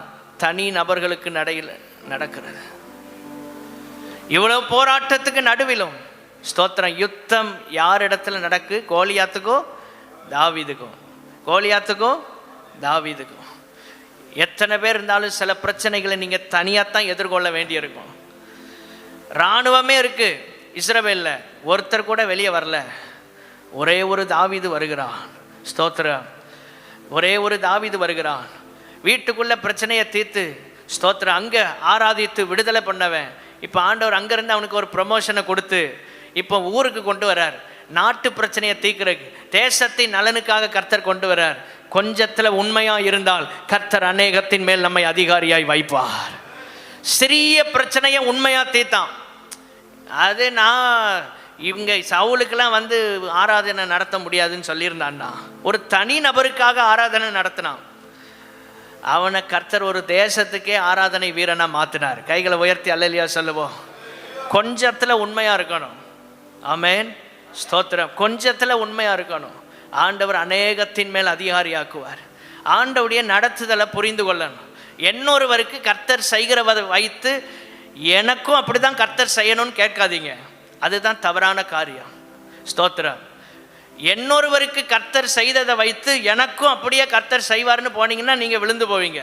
தனி நபர்களுக்கு நடையில் நடக்கிறது. இவ்வளோ போராட்டத்துக்கு நடுவிலும் ஸ்தோத்திரம், யுத்தம் யார் இடத்துல நடக்கு? கோலியாத்துக்கோ தாவீதுக்கோ, கோலியாத்துக்கோ தாவீதுக்கோ. எத்தனை பேர் இருந்தாலும் சில பிரச்சனைகளை நீங்கள் தனியாக தான் எதிர்கொள்ள வேண்டியிருக்கும். இராணுவமே இருக்கு இஸ்ரவேல்ல, ஒருத்தர் கூட வெளியே வரல. ஒரே ஒரு தாவீது வருகிறான். ஸ்தோத்திரம். ஒரே ஒரு தாவீது வருகிறான். வீட்டுக்குள்ள பிரச்சனையை தீர்த்து ஸ்தோத்திரம் அங்கே ஆராதித்து விடுதலை பண்ணவன் இப்போ ஆண்டவர் அங்கேருந்து அவனுக்கு ஒரு ப்ரமோஷனை கொடுத்து இப்போ ஊருக்கு கொண்டு வரார். நாட்டு பிரச்சனையை தீர்க்கிறதுக்கு, தேசத்தின் நலனுக்காக கர்த்தர் கொண்டு வரார். கொஞ்சத்தில் உண்மையாக இருந்தால் கர்த்தர் அநேகத்தின் மேல் நம்மை அதிகாரியாய் வைப்பார். சிறிய பிரச்சனையை உண்மையாக தீர்த்தான். அது இவங்க சவுலுக்கெல்லாம் வந்து ஆராதனை நடத்த முடியாதுன்னு சொல்லியிருந்தான்னா ஒரு தனி நபருக்காக ஆராதனை நடத்தினான். அவனை கர்த்தர் ஒரு தேசத்துக்கே ஆராதனை வீரனா மாத்தினார். கைகளை உயர்த்தி அல்லேலூயா சொல்லுவோம். கொஞ்சத்தில் உண்மையாக இருக்கணும். ஆமென், ஸ்தோத்திரம். கொஞ்சத்தில் உண்மையாக இருக்கணும். ஆண்டவர் அநேகத்தின் மேல் அதிகாரியாக்குவார். ஆண்டவருடைய நடத்துதலை புரிந்து கொள்ளணும். இன்னொருவருக்கு கர்த்தர் செய்கிறவதை வைத்து எனக்கும் அப்படி தான் கர்த்தர் செய்யணும்னு கேட்காதீங்க, அதுதான் தவறான காரியம். ஸ்தோத்திரம். இன்னொருவருக்கு கர்த்தர் செய்ததை வைத்து எனக்கும் அப்படியே கர்த்தர் செய்வார்னு போனீங்கன்னா நீங்கள் விழுந்து போவீங்க.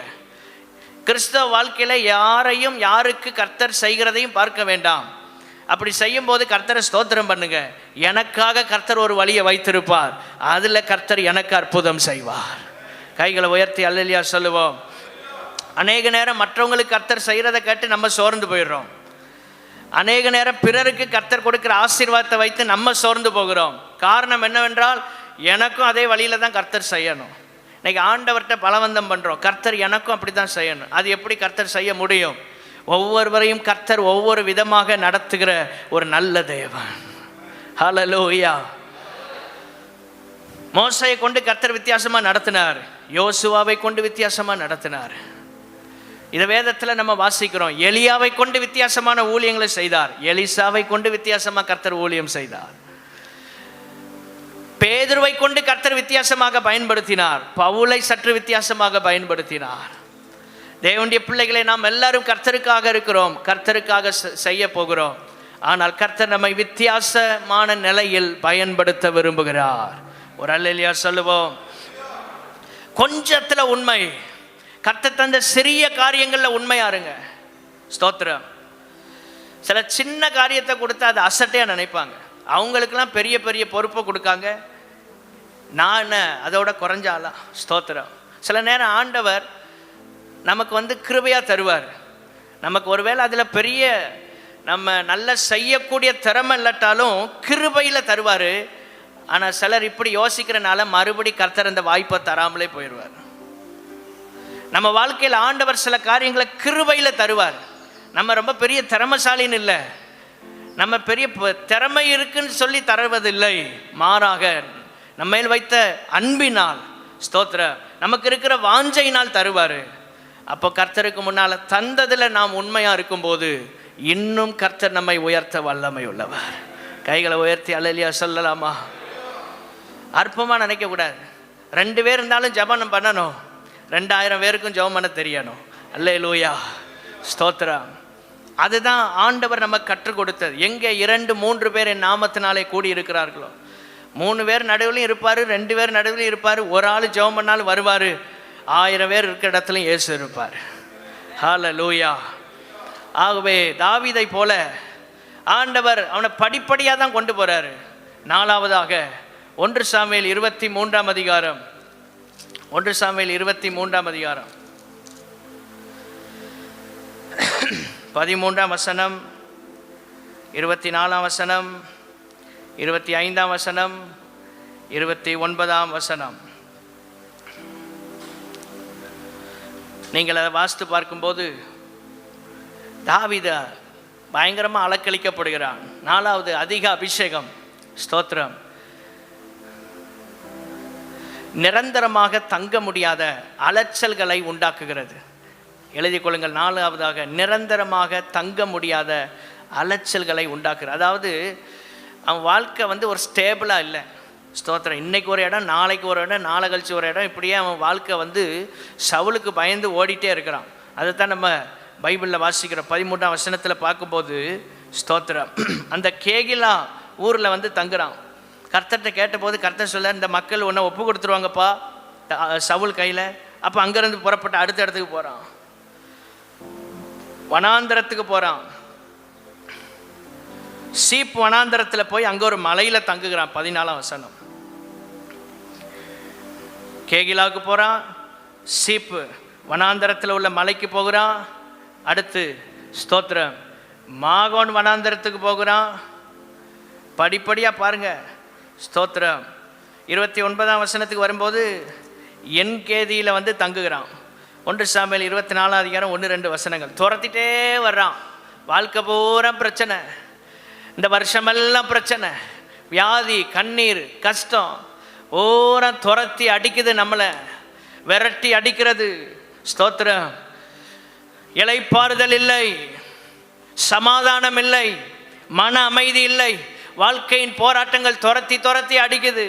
கிறிஸ்தவ வாழ்க்கையில் யாரையும் யாருக்கு கர்த்தர் செய்கிறதையும் பார்க்க வேண்டாம். அப்படி செய்யும் போது கர்த்தரை ஸ்தோத்திரம் பண்ணுங்க. எனக்காக கர்த்தர் ஒரு வழியை வைத்திருப்பார், அதில் கர்த்தர் எனக்கு அற்புதம் செய்வார். கைகளை உயர்த்தி அல்லேலூயா சொல்லுவோம். அநேக நேரம் மற்றவங்களுக்கு கர்த்தர் செய்கிறத கேட்டு நம்ம சோர்ந்து போயிடுறோம். அநேக நேரம் பிறருக்கு கர்த்தர் கொடுக்குற ஆசீர்வாதத்தை வைத்து நம்ம சோர்ந்து போகிறோம். காரணம் என்னவென்றால் எனக்கும் அதே வழியில் தான் கர்த்தர் செய்யணும். இன்றைக்கி ஆண்டவர்கிட்ட பலவந்தம் பண்ணுறோம், கர்த்தர் எனக்கும் அப்படி தான் செய்யணும். அது எப்படி கர்த்தர் செய்ய முடியும்? ஒவ்வொருவரையும் கர்த்தர் ஒவ்வொரு விதமாக நடத்துகிற ஒரு நல்ல தேவன். ஹல்லேலூயா. மோசையை கொண்டு கர்த்தர் வித்தியாசமாக நடத்தினார், யோசுவாவை கொண்டு வித்தியாசமாக நடத்தினார். இதை வேதத்தில் நம்ம வாசிக்கிறோம். எலியாவை கொண்டு வித்தியாசமான ஊழியங்களை செய்தார், எலிசாவை கொண்டு வித்தியாசமாக கர்த்தர் ஊழியம் செய்தார். பேதுருவை கொண்டு கர்த்தர் வித்தியாசமாக பயன்படுத்தினார், பவுலை சற்று வித்தியாசமாக பயன்படுத்தினார். தேவனுடைய பிள்ளைகளை, நாம் எல்லாரும் கர்த்தருக்காக இருக்கிறோம், கர்த்தருக்காக செய்ய போகிறோம். ஆனால் கர்த்தர் நம்மை வித்தியாசமான நிலையில் பயன்படுத்த விரும்புகிறார். ஒரு அல்லேலூயா சொல்லுவோம். கொஞ்சத்துல உண்மை, கர்த்தர் தந்த சிறிய காரியங்கள்ல உண்மையா இருங்க. ஸ்தோத்திரம். சில சின்ன காரியத்தை கொடுத்தா அதை அசட்டையா நினைப்பாங்க. அவங்களுக்கெல்லாம் பெரிய பெரிய பொறுப்பை கொடுக்காங்க. நான் அதோட குறைஞ்சாலாம். ஸ்தோத்திரம். சில நேரம் ஆண்டவர் நமக்கு கிருபையா தருவார். நமக்கு ஒருவேளை அதில் பெரிய நம்ம நல்ல செய்யக்கூடிய திறமை இல்லாட்டாலும் கிருபையில் தருவார். ஆனால் சிலர் இப்படி யோசிக்கிறனால மறுபடி கர்த்தர் அந்த வாய்ப்பை தராமலே போயிடுவார். நம்ம வாழ்க்கையில் ஆண்டவர் சில காரியங்களை கிருபையில் தருவார். நம்ம ரொம்ப பெரிய திறமைசாலின்னு இல்லை, நம்ம பெரிய திறமை இருக்குன்னு சொல்லி தருவதில்லை. மாறாக நம்ம மேல் வைத்த அன்பினால், ஸ்தோத்திர, நமக்கு இருக்கிற வாஞ்சையினால் தருவார். அப்போ கர்த்தருக்கு முன்னால் தந்ததில் நாம் உண்மையாக இருக்கும்போது இன்னும் கர்த்தர் நம்மை உயர்த்த வல்லமை உள்ளவர். கைகளை உயர்த்தி அல்லேலூயா சொல்லலாமா? அற்பமாக நினைக்கக்கூடாது. 2 பேர் இருந்தாலும் ஜெபம் பண்ணணும், 2000 பேருக்கும் ஜெபம் பண்ண தெரியணும். அல்லேலூயா ஸ்தோத்திரம். அதுதான் ஆண்டவர் நமக்கு கற்றுக் கொடுத்தது. எங்கே 2-3 பேர் என் நாமத்தினாலே கூடி இருக்கிறார்களோ, 3 பேர் நடுவிலையும் இருப்பார், 2 பேர் நடுவிலையும் இருப்பார், ஒரு ஆள் ஜெபம் பண்ணாலும் வருவார். 1000 பேர் இருக்கிற இடத்துலையும் இயேசு இருப்பார். ஹல்லேலூயா. ஆகவே தாவீதை போல ஆண்டவர் அவனை படிப்படியாக தான் கொண்டு போகிறாரு. 4வதாக 1 சாமுவேல் 23ஆம் அதிகாரம், 1 சாமுவேல் 23ஆம் அதிகாரம் 13ஆம் வசனம், 24ஆம் வசனம், 25ஆம் வசனம், 29ஆம் வசனம். நீங்கள் அதை வாசித்து பார்க்கும்போது தாவீது பயங்கரமாக அலக்களிக்கப்படுகிறான். 4வது அதிக அபிஷேகம். ஸ்தோத்திரம். நிரந்தரமாக தங்க முடியாத அலைச்சல்களை உண்டாக்குகிறது. எழுதிக் கொள்ளுங்கள். 4வதாக நிரந்தரமாக தங்க முடியாத அலைச்சல்களை உண்டாக்குறது. அதாவது அவன் வாழ்க்கை ஒரு ஸ்டேபிளாக இல்லை. ஸ்தோத்திரம். இன்றைக்கி ஒரு இடம், நாளைக்கு ஒரு இடம், நாளை கழிச்சு ஒரு இடம், இப்படியே அவன் வாழ்க்கை சவுலுக்கு பயந்து ஓடிட்டே இருக்கிறான். அதைத்தான் நம்ம பைபிளில் வாசிக்கிற 13ஆம் வசனத்தில் பார்க்கும்போது, ஸ்தோத்திரம், அந்த கேகிலா ஊரில் தங்குறான். கர்த்தர்கிட்ட கேட்டபோது கர்த்தர் சொல்ல, இந்த மக்கள் ஒன்றை ஒப்பு கொடுத்துருவாங்கப்பா சவுல் கையில். அப்போ அங்கேருந்து புறப்பட்டு அடுத்த இடத்துக்கு போகிறான், வனாந்தரத்துக்கு போகிறான். சீப் வனாந்தரத்தில் போய் அங்கே ஒரு மலையில் தங்குகிறான். 14ஆம் வசனம். கேகிலாவுக்கு போகிறான், சீப்பு வனாந்தரத்தில் உள்ள மலைக்கு போகிறான். அடுத்து ஸ்தோத்திரம் மாகோன் வனாந்தரத்துக்கு போகிறான். படிப்படியாக பாருங்க. ஸ்தோத்திரம். 29ஆம் வசனத்துக்கு வரும்போது என் கேதியில் தங்குகிறான். 1 சாமுவேல் 24ஆம் அதிகாரம் 1-2 வசனங்கள். துரத்திட்டே வர்றான். வாழ்க்கை பூரா பிரச்சனை, இந்த வருஷமெல்லாம் பிரச்சனை, வியாதி, கண்ணீர், கஷ்டம், ஓரா துரத்தி அடிக்குது, நம்மளை விரட்டி அடிக்கிறது. ஸ்தோத்திரம். இளைப்பாறுதல் இல்லை, சமாதானம் இல்லை, மன அமைதி இல்லை. வாழ்க்கையின் போராட்டங்கள் துரத்தி துரத்தி அடிக்குது.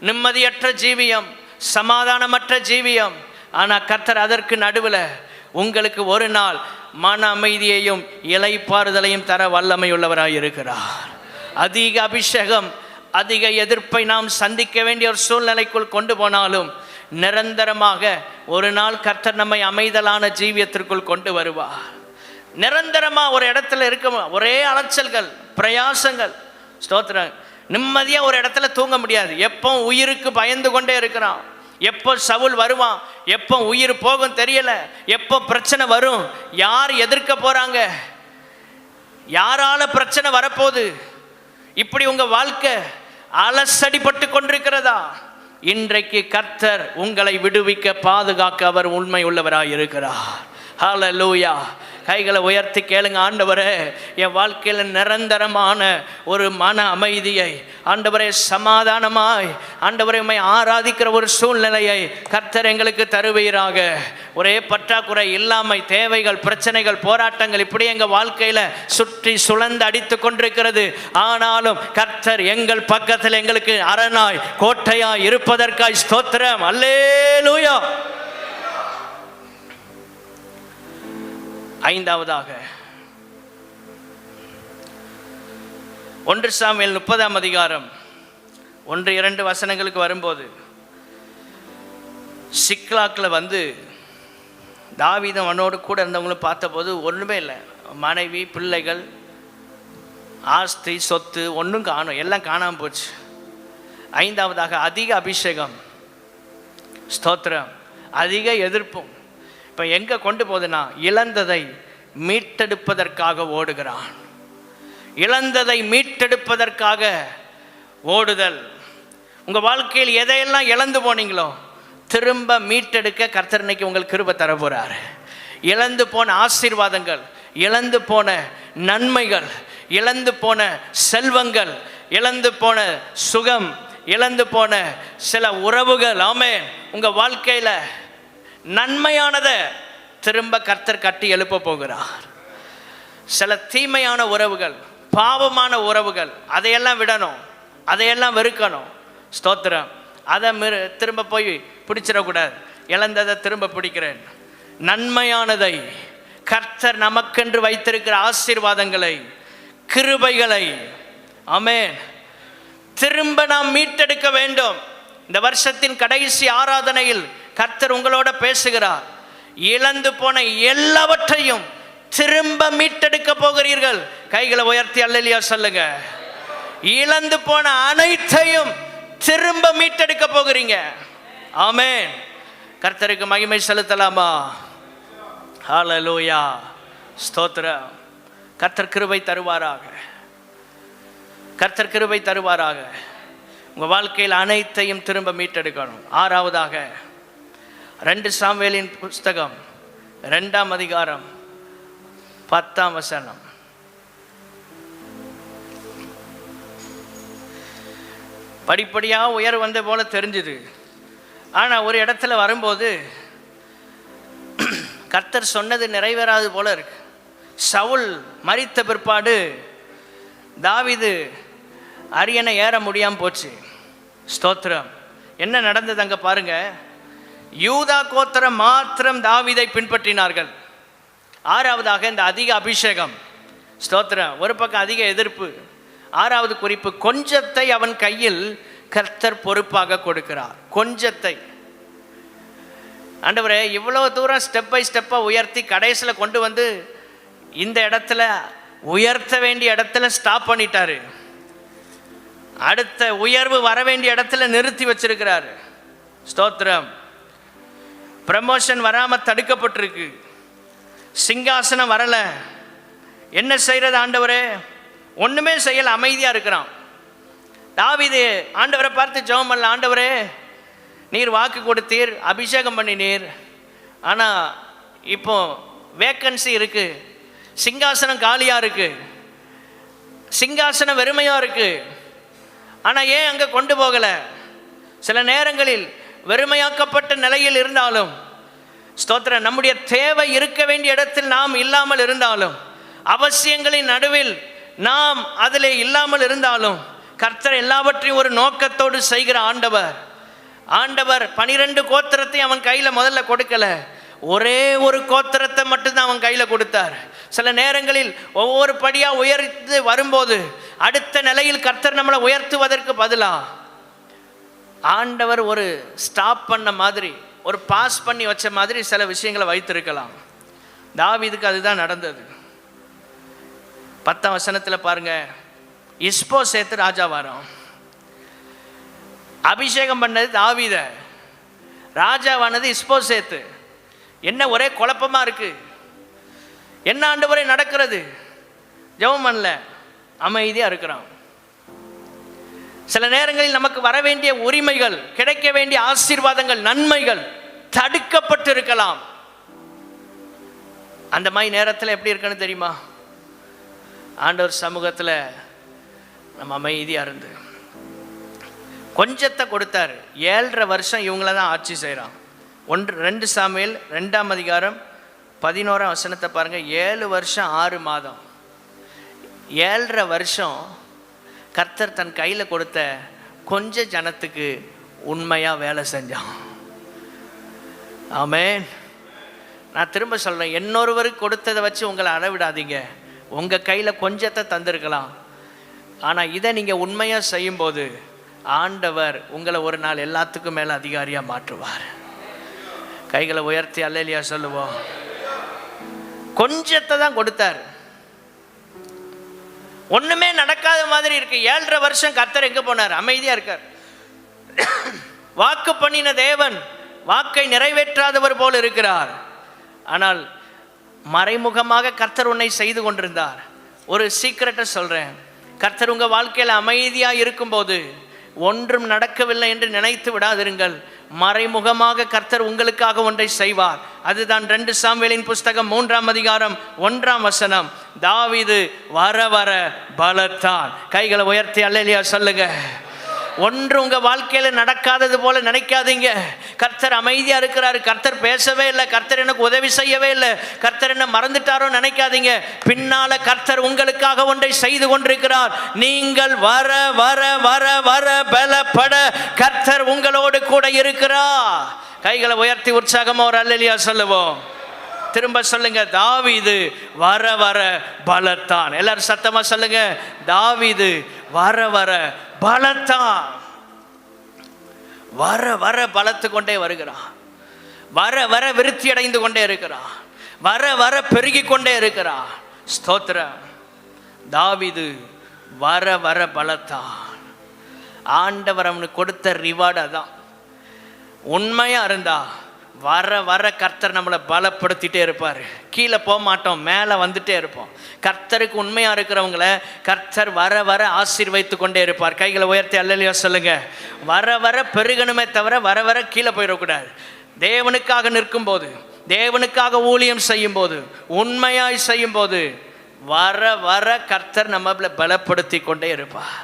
நிம்மதியற்ற ஜீவியம், சமாதானமற்ற ஜீவியம். ஆனால் கர்த்தர் அதற்கு நடுவில் உங்களுக்கு ஒரு நாள் மன அமைதியையும் இளைப்பாறுதலையும் தர வல்லமை உள்ளவராக இருக்கிறார். அதிக அபிஷேகம், அதிக எதிர்ப்பை நாம் சந்திக்க வேண்டிய ஒரு சூழ்நிலைக்குள் கொண்டு போனாலும் நிரந்தரமாக ஒரு நாள் கர்த்தர் நம்மை அமைதலான ஜீவியத்திற்குள் கொண்டு வருவார். நிரந்தரமாக ஒரு இடத்துல இருக்க ஒரே அலைச்சல்கள், பிரயாசங்கள். ஸ்தோத்திரம். நிம்மதியாக ஒரு இடத்துல தூங்க முடியாது. எப்போ உயிருக்கு பயந்து கொண்டே இருக்கிறான். எப்போ சவுல் வருவான், எப்போ உயிர் போகும் தெரியல, எப்போ பிரச்சனை வரும், யார் எதிர்க்க போகிறாங்க, யாரால பிரச்சனை வரப்போகுது, இப்படி உங்கள் வாழ்க்கை அலசடிப்பட்டு கொண்டிருக்கிறதா? இன்றைக்கு கர்த்தர் உங்களை விடுவிக்க, பாதுகாக்க அவர் உண்மை உள்ளவராக இருக்கிறார். ஹல்லேலூயா. கைகளை உயர்த்தி கேளுங்க. ஆண்டவரே, என் வாழ்க்கையில் நிரந்தரமான ஒரு மன அமைதியை, ஆண்டவரே சமாதானமாய், ஆண்டவரே உம்மை ஆராதிக்கிற ஒரு சூழ்நிலையை கர்த்தர் எங்களுக்கு தருவீராக. ஒரே பற்றாக்குறை, இல்லாமை, தேவைகள், பிரச்சனைகள், போராட்டங்கள் இப்படி எங்கள் வாழ்க்கையில் சுற்றி சுழந்து அடித்து கொண்டிருக்கிறது. ஆனாலும் கர்த்தர் எங்கள் பக்கத்தில் எங்களுக்கு அரணாய் கோட்டையாய் இருப்பதற்காய் ஸ்தோத்திரம். அல்லேலூயா. ஐந்தாவதாக 1 சாமுவேல் 30ஆம் அதிகாரம் 1-2 வசனங்களுக்கு வரும்போது, சிக்லாக்கில் வந்து தாவீதும் அவனோடு கூட இருந்தவங்களும் பார்த்தபோது ஒன்றுமே இல்லை. மனைவி, பிள்ளைகள், ஆஸ்தி, சொத்து ஒன்றும் காணும், எல்லாம் காணாமல் போச்சு. ஐந்தாவதாக அதிக அபிஷேகம், ஸ்தோத்திரம், அதிக எதிர்ப்பும். இப்போ எங்கே கொண்டு போகுதுன்னா, இழந்ததை மீட்டெடுப்பதற்காக ஓடுகிறான். இழந்ததை மீட்டெடுப்பதற்காக ஓடுதல். உங்கள் வாழ்க்கையில் எதையெல்லாம் இழந்து போனீங்களோ திரும்ப மீட்டெடுக்க கர்த்தர் இன்னைக்கு உங்களுக்கு கிருபை தர போறார். இழந்து போன ஆசீர்வாதங்கள், இழந்து போன நன்மைகள், இழந்து போன செல்வங்கள், இழந்து போன சுகம், இழந்து போன சில உறவுகள், ஆமென், உங்க வாழ்க்கையில நன்மையானதை திரும்ப கர்த்தர் கட்டி எழுப்ப போகிறார். சில தீமையான உறவுகள், பாவமான உறவுகள், அதையெல்லாம் விடணும், அதையெல்லாம் வெறுக்கணும். ஸ்தோத்திரம். அதை திரும்ப போய் பிடிச்சிடக்கூடாது. இழந்ததை திரும்ப பிடிக்கிறேன். நன்மையானதை, கர்த்தர் நமக்கென்று வைத்திருக்கிற ஆசீர்வாதங்களை, கிருபைகளை, ஆமென், திரும்ப நாம் மீட்டெடுக்க வேண்டும். இந்த வருஷத்தின் கடைசி ஆராதனையில் கர்த்தர் உங்களோட பேசுகிறார். இழந்து போன எல்லாவற்றையும் திரும்ப மீட்டெடுக்க போகிறீர்கள். கைகளை உயர்த்தி அல்லேலூயா சொல்லுங்க. இழந்து போன அனைத்தையும் திரும்ப மீட்டெடுக்க போகிறீங்க. ஆமென். கர்த்தருக்கு மகிமை செலுத்தலாமா? ஹல்லேலூயா, ஸ்தோத்திரம். கர்த்தர் கிருபை தருவாராக, கர்த்தர் கிருபை தருவாராக. உங்கள் வாழ்க்கையில் அனைத்தையும் திரும்ப மீட்டெடுக்கணும். ஆறாவதாக 2 சாமுவேலின் புஸ்தகம் 2ஆம் அதிகாரம் 10ஆம் வசனம். படிப்படியாக உயர் வந்த போல தெரிஞ்சுது. ஆனால் ஒரு இடத்துல வரும்போது கர்த்தர் சொன்னது நிறைவேறாது போல இருக்கு. சவுல் மரித்த பிற்பாடு தாவீது அரியணை ஏற முடியாமல் போச்சு. ஸ்தோத்திரம். என்ன நடந்தது அங்கே பாருங்க. யூதா கோத்திரம் மாத்திரம் தாவீதை பின்பற்றினார்கள். ஆறாவதாக இந்த அதிக அபிஷேகம், ஸ்தோத்திரம். ஒரு பக்கம் அதிக எதிர்ப்பு. ஆறாவது குறிப்பு, கொஞ்சத்தை அவன் கையில் கர்த்தர் பொறுப்பாக கொடுக்கிறார். கொஞ்சத்தை. ஆண்டவரே, இவ்வளவு தூரம் ஸ்டெப் பை ஸ்டெப்பாக உயர்த்தி கடைசியில் கொண்டு வந்து இந்த இடத்துல உயர்த்த வேண்டிய இடத்துல ஸ்டாப் பண்ணிட்டாரு. அடுத்த உயர்வு வர வேண்டிய இடத்துல நிறுத்தி வச்சிருக்கிறாரு. ஸ்தோத்திரம். ப்ரமோஷன் வராமல் தடுக்கப்பட்டிருக்கு. சிங்காசனம் வரல. என்ன செய்யறது ஆண்டவரே? ஒண்ணுமே செய்யல, அமைதியா இருக்கிறான். தாவீது ஆண்டவரை பார்த்து ஜெபம் பண்ணல. ஆண்டவரே, நீர் வாக்கு கொடுத்தீர், அபிஷேகம் பண்ணினீர், ஆனா இப்போ வேக்கன்சி இருக்கு, சிங்காசனம் காலியா இருக்கு, சிங்காசனம் வெறுமையா இருக்கு. ஆனா ஏன் அங்க கொண்டு போகல? சில நேரங்களில் வெறுமையாக்கப்பட்ட நிலையில் இருந்தாலும், ஸ்தோத்திரம், நம்முடைய தேவை இருக்க வேண்டிய இடத்தில் நாம் இல்லாமல் இருந்தாலும், அவசியங்களின் நடுவில் நாம் அதில் இல்லாமல் இருந்தாலும், கர்த்தர் எல்லாவற்றையும் ஒரு நோக்கத்தோடு செய்கிற ஆண்டவர். ஆண்டவர் 12 கோத்திரத்தை அவன் கையில் முதல்ல கொடுக்கல, ஒரே ஒரு கோத்திரத்தை மட்டும்தான் அவன் கையில் கொடுத்தார். சில நேரங்களில் ஒவ்வொரு படியாக உயர்த்து வரும்போது அடுத்த நிலையில் கர்த்தர் நம்மளை உயர்த்துவதற்கு பதிலாக ஆண்டவர் ஒரு ஸ்டாப் பண்ண மாதிரி, ஒரு பாஸ் பண்ணி வச்ச மாதிரி சில விஷயங்களை வைத்திருக்கலாம். தாவீதுக்கு அதுதான் நடந்தது. 10ஆம் வசனத்தில் பாருங்க, இஸ்போசேத்து ராஜாவாரம். அபிஷேகம் பண்ணது தாவீத, ராஜாவானது இஸ்போசேத்து. என்ன ஒரே குழப்பமா இருக்கு? என்ன ஆண்டவரே நடக்கிறது? ஜெபம் பண்ணல, அமைதியா இருக்கிறான். சில நேரங்களில் நமக்கு வர வேண்டிய உரிமைகள், கிடைக்க வேண்டிய ஆசீர்வாதங்கள், நன்மைகள் தடுக்கப்பட்டு இருக்கலாம். அந்த மாதிரி நேரத்தில் எப்படி இருக்குன்னு தெரியுமா? ஆண்டவர் சமூகத்தில் நம்ம அமைதியாக இருந்து கொஞ்சத்தை கொடுத்தாரு. 7.5 வருஷம் இவங்கள தான் ஆட்சி செய்கிறான். 2 சாமுவேல் 2ஆம் அதிகாரம் 11ஆம் வசனத்தை பாருங்கள். 7 வருஷம் 6 மாதம் 7.5 வருஷம் கர்த்தர் தன் கையில் கொடுத்த கொஞ்ச ஜனத்துக்கு உண்மையாக வேலை செஞ்சான். ஆமென். நான் திரும்ப சொல்கிறேன், இன்னொருவருக்கு கொடுத்ததை வச்சு உங்களை அளவிடாதீங்க. உங்கள் கையில் கொஞ்சத்தை தந்திருக்கலாம், ஆனால் இதை நீங்கள் உண்மையாக செய்யும்போது ஆண்டவர் உங்களை ஒரு நாள் எல்லாத்துக்கும் மேலே அதிகாரியாக மாற்றுவார். கைகளை உயர்த்தி அல்லேலியா சொல்லுவோம். கொஞ்சத்தை தான் கொடுத்தார். ஒன்றுமே நடக்காத மாதிரி இருக்கு. 7.5 வருஷம் கர்த்தர் எங்கே போனார்? அமைதியாக இருக்கார். வாக்கு பண்ணின தேவன் வாக்கை நிறைவேற்றாதவர் போல் இருக்கிறார். ஆனால் மறைமுகமாக கர்த்தர் உன்னை செய்து கொண்டிருந்தார். ஒரு சீக்கிரட்டை சொல்கிறேன், கர்த்தர் உங்கள் வாழ்க்கையில் அமைதியாக இருக்கும்போது ஒன்றும் நடக்கவில்லை என்று நினைத்து விடாதிருங்கள். மறைமுகமாக கர்த்தர் உங்களுக்காக ஒன்றை செய்வார். அதுதான் 2 சாமுவேலின் புஸ்தகம் 3ஆம் அதிகாரம் 1ஆம் வசனம். தாவீது வர வர பலத்தான். கைகளை உயர்த்தி அல்லேலியா சொல்லுங்க. ஒன்று உங்கள் வாழ்க்கையில் நடக்காதது போல நினைக்காதீங்க. கர்த்தர் அமைதியாக இருக்கிறாரு, கர்த்தர் பேசவே இல்லை, கர்த்தர் எனக்கு உதவி செய்யவே இல்லை, கர்த்தர் என்ன மறந்துட்டாரோ நினைக்காதீங்க. பின்னால கர்த்தர் உங்களுக்காக ஒன்றை செய்து கொண்டிருக்கிறார். நீங்கள் வர வர வர வர பலப்பட கர்த்தர் உங்களோடு கூட இருக்கிறார். கைகளை உயர்த்தி உற்சாகமா ஒரு அல்லேலியா சொல்லுவோம். திரும்ப சொல்லுங்க, தாவீது வர வர பலத்தான். எல்லாரும் சத்தமா சொல்லுங்க, தாவீது வர வர பலத்தான். வர வர பலத்து கொண்டே வருகிறான். வர வர விருத்தி அடைந்து கொண்டே இருக்கிறான். வர வர பெருகி கொண்டே இருக்கிறான். ஸ்தோத்திரம். தாவீது வர வர பலத்தான். ஆண்டவர் அவனுக்கு கொடுத்த ரிவார்டு அதான். உண்மையா இருந்தா வர வர கர்த்தர் நம்மளை பலப்படுத்திட்டே இருப்பார். கீழே போக மாட்டோம், மேலே வந்துட்டே இருப்போம். கர்த்தருக்கு உண்மையாக இருக்கிறவங்கள கர்த்தர் வர வர ஆசீர்வதித்து கொண்டே இருப்பார். கைகளை உயர்த்தி அல்லேலூயா சொல்லுங்க. வர வர பெருகணுமே தவிர வர வர கீழே போயிடக்கூடாது. தேவனுக்காக நிற்கும் போது, தேவனுக்காக ஊழியம் செய்யும் போது, உண்மையாய் செய்யும் போது வர வர கர்த்தர் நம்மளை பலப்படுத்தி கொண்டே இருப்பார்.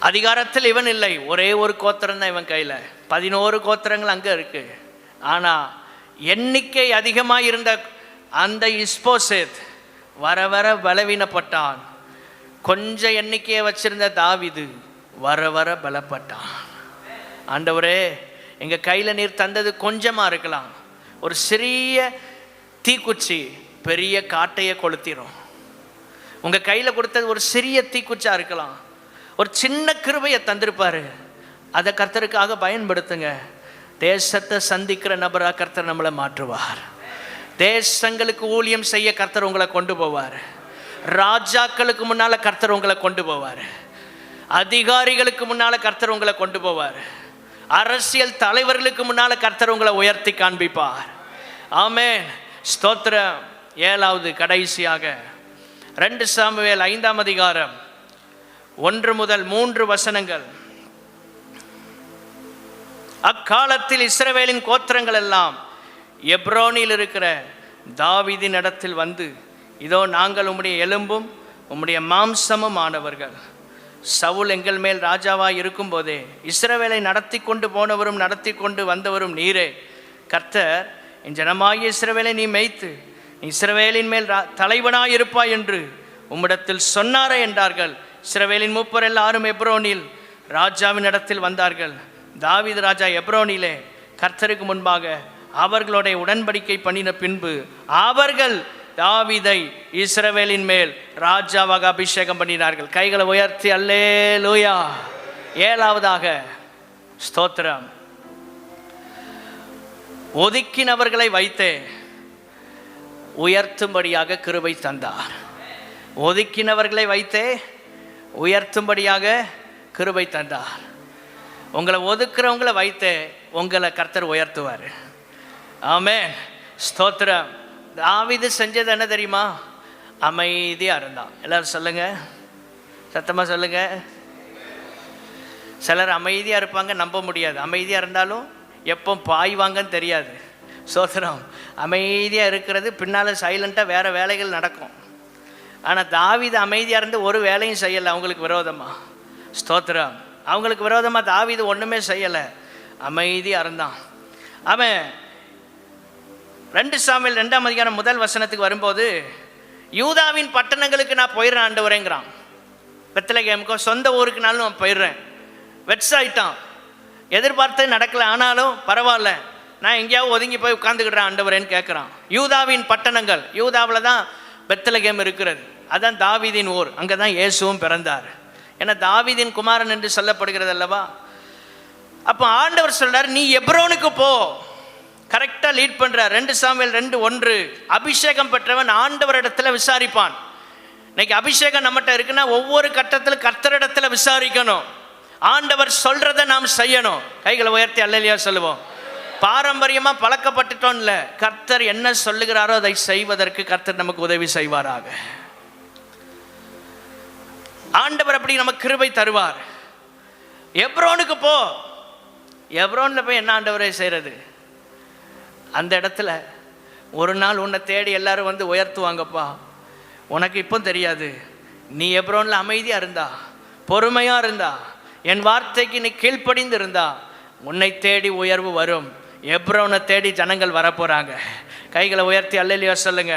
அதிகாரத்தில் இவன் இல்லை, ஒரே ஒரு கோத்திரம் தான் இவன் கையில். 11 கோத்திரங்கள் அங்கே இருக்கு. ஆனால் எண்ணிக்கை அதிகமாக இருந்த அந்த இஸ்போசேத் வர வர பலவீனப்பட்டான். கொஞ்சம் எண்ணிக்கையை வச்சிருந்த தாவீது வர வர பலப்பட்டான். ஆண்டவரே, எங்கள் கையில் நீர் தந்தது கொஞ்சமாக இருக்கலாம். ஒரு சிறிய தீக்குச்சி பெரிய காட்டையை கொளுத்திரும். உங்கள் கையில் கொடுத்தது ஒரு சிறிய தீக்குச்சா இருக்கலாம். ஒரு சின்ன கிருபையை தந்திருப்பாரு, அதை கர்த்தருக்காக பயன்படுத்துங்க. தேசத்தை சந்திக்கிற நபராக கர்த்தர் நம்மளை மாற்றுவார். தேசங்களுக்கு ஊழியம் செய்ய கர்த்தர் உங்களை கொண்டு போவார். ராஜாக்களுக்கு முன்னால கர்த்தர் உங்களை கொண்டு போவார். அதிகாரிகளுக்கு முன்னால கர்த்தர் உங்களை கொண்டு போவார். அரசியல் தலைவர்களுக்கு முன்னால கர்த்தர் உங்களை உயர்த்தி காண்பிப்பார். ஆமென். ஸ்தோத்திரம். 7வது கடைசியாக 2 சாமுவேல் 5ஆம் அதிகாரம் 1 முதல் 3 வசனங்கள். அக்காலத்தில் இஸ்ரவேலின் கோத்திரங்கள் எல்லாம் எப்ரோனில் இருக்கிற தாவீதின் இடத்தில் வந்து, இதோ நாங்கள் உம்முடைய எலும்பும் உம்முடைய மாம்சமும் ஆனவர்கள். சவுல் எங்கள் மேல் ராஜாவாய் இருக்கும் போதே இஸ்ரவேலை நடத்தி கொண்டு போனவரும் நடத்தி கொண்டு வந்தவரும் நீரே. கர்த்தர் என் ஜனமாகிய இஸ்ரவேலை நீ மேய்த்து இஸ்ரவேலின் மேல் தலைவனாய் இருப்பாய் என்று உம்மிடத்தில் சொன்னாரே என்றார்கள். இஸ்ரவேலின் மூப்பர் எல்லாரும் எப்ரோனில் ராஜாவின் இடத்தில் வந்தார்கள். தாவீது ராஜா எப்ரோனிலே கர்த்தருக்கு முன்பாக அவர்களுடைய உடன்படிக்கை பண்ணின பின்பு அவர்கள் தாவீதை இஸ்ரவேலின் மேல் ராஜாவாக அபிஷேகம் பண்ணினார்கள். கைகளை உயர்த்தி அல்லேலூயா. 7வதாக ஸ்தோத்திரம். ஒதுக்கினவர்களை வைத்தே உயர்த்தும்படியாக கிருபை தந்தார். ஒதுக்கினவர்களை வைத்தே உயர்த்தும்படியாக கிருபை தந்தார். உங்களை ஒதுக்குறவங்களை வைத்தே உங்களை கர்த்தர் உயர்த்துவார். ஆமென். ஸ்தோத்திரம். தாவீது செஞ்சது என்ன தெரியுமா? அமைதியாக இருந்தான். எல்லாரும் சொல்லுங்க, சத்தமாக சொல்லுங்க. சிலர் அமைதியாக இருப்பாங்க, நம்ப முடியாது. அமைதியாக இருந்தாலும் எப்போ பாய்வாங்கன்னு தெரியாது. ஸ்தோத்திரம். அமைதியாக இருக்கிறது, பின்னால் சைலண்ட்டாக வேறு வேலைகள் நடக்கும். ஆனால் தாவீது அமைதியாக இருந்து ஒரு வேலையும் செய்யலை அவங்களுக்கு விரோதமாக. ஸ்தோத்திரம். அவங்களுக்கு விரோதமாக தாவீது ஒன்றுமே செய்யலை, அமைதியாக இருந்தான். அவன் 2 சாமுவேல் 2ஆம் அதிகாரம் 1 வசனத்துக்கு வரும்போது, யூதாவின் பட்டணங்களுக்கு நான் போயிடுறேன் ஆண்டவரேங்கிறான். பெத்லகேமுக்கோ சொந்த ஊருக்குனாலும் நான் போயிடுறேன். வெட்ஸாயிட்டான், எதிர்பார்த்து நடக்கலை, ஆனாலும் பரவாயில்ல, நான் எங்கேயாவது ஒதுங்கி போய் உட்காந்துக்கிடுறேன் ஆண்டவரேன்னு கேட்குறான். யூதாவின் பட்டணங்கள், யூதாவில் தான் பெத்லகேம் இருக்கிறது, அதான் தாவீதின் ஊர், அங்கே தான் இயேசுவும் பிறந்தார். ஏன்னா தாவீதின் குமாரன் என்று சொல்லப்படுகிறது அல்லவா. அப்போ ஆண்டவர் சொல்றார், நீ எப்ரோனுக்கு போ. கரெக்டாக லீட் பண்ணுறார். 2 சாமுவேல் 2:1, அபிஷேகம் பெற்றவன் ஆண்டவரிடத்தில் விசாரிப்பான். இன்னைக்கு அபிஷேகம் நம்மகிட்ட இருக்குன்னா ஒவ்வொரு கட்டத்தில் கர்த்தரிடத்தில் விசாரிக்கணும். ஆண்டவர் சொல்றதை நாம் செய்யணும். கைகளை உயர்த்தி அல்லேலூயா சொல்லுவோம். பாரம்பரியமாக பழக்கப்பட்டுட்டோம் இல்லை, கர்த்தர் என்ன சொல்லுகிறாரோ அதை செய்வதற்கு கர்த்தர் நமக்கு உதவி செய்வாராக. ஆண்டவர் அப்படி நமக்கு கிருபை தருவார். எப்ரோனுக்கு போ. எப்ரோனில் போய் என்ன ஆண்டவரே செய்கிறது? அந்த இடத்துல ஒரு நாள் உன்னை தேடி எல்லாரும் வந்து உயர்த்துவாங்கப்பா. உனக்கு இப்போ தெரியாது. நீ எப்ரோனில் அமைதியாக இருந்தா, பொறுமையாக இருந்தா, என் வார்த்தைக்கு நீ கீழ்ப்படிந்து இருந்தா, உன்னை தேடி உயர்வு வரும். எப்ரோனை தேடி ஜனங்கள் வரப்போகிறாங்க. கைகளை உயர்த்தி அல்லேலூயா சொல்லுங்க.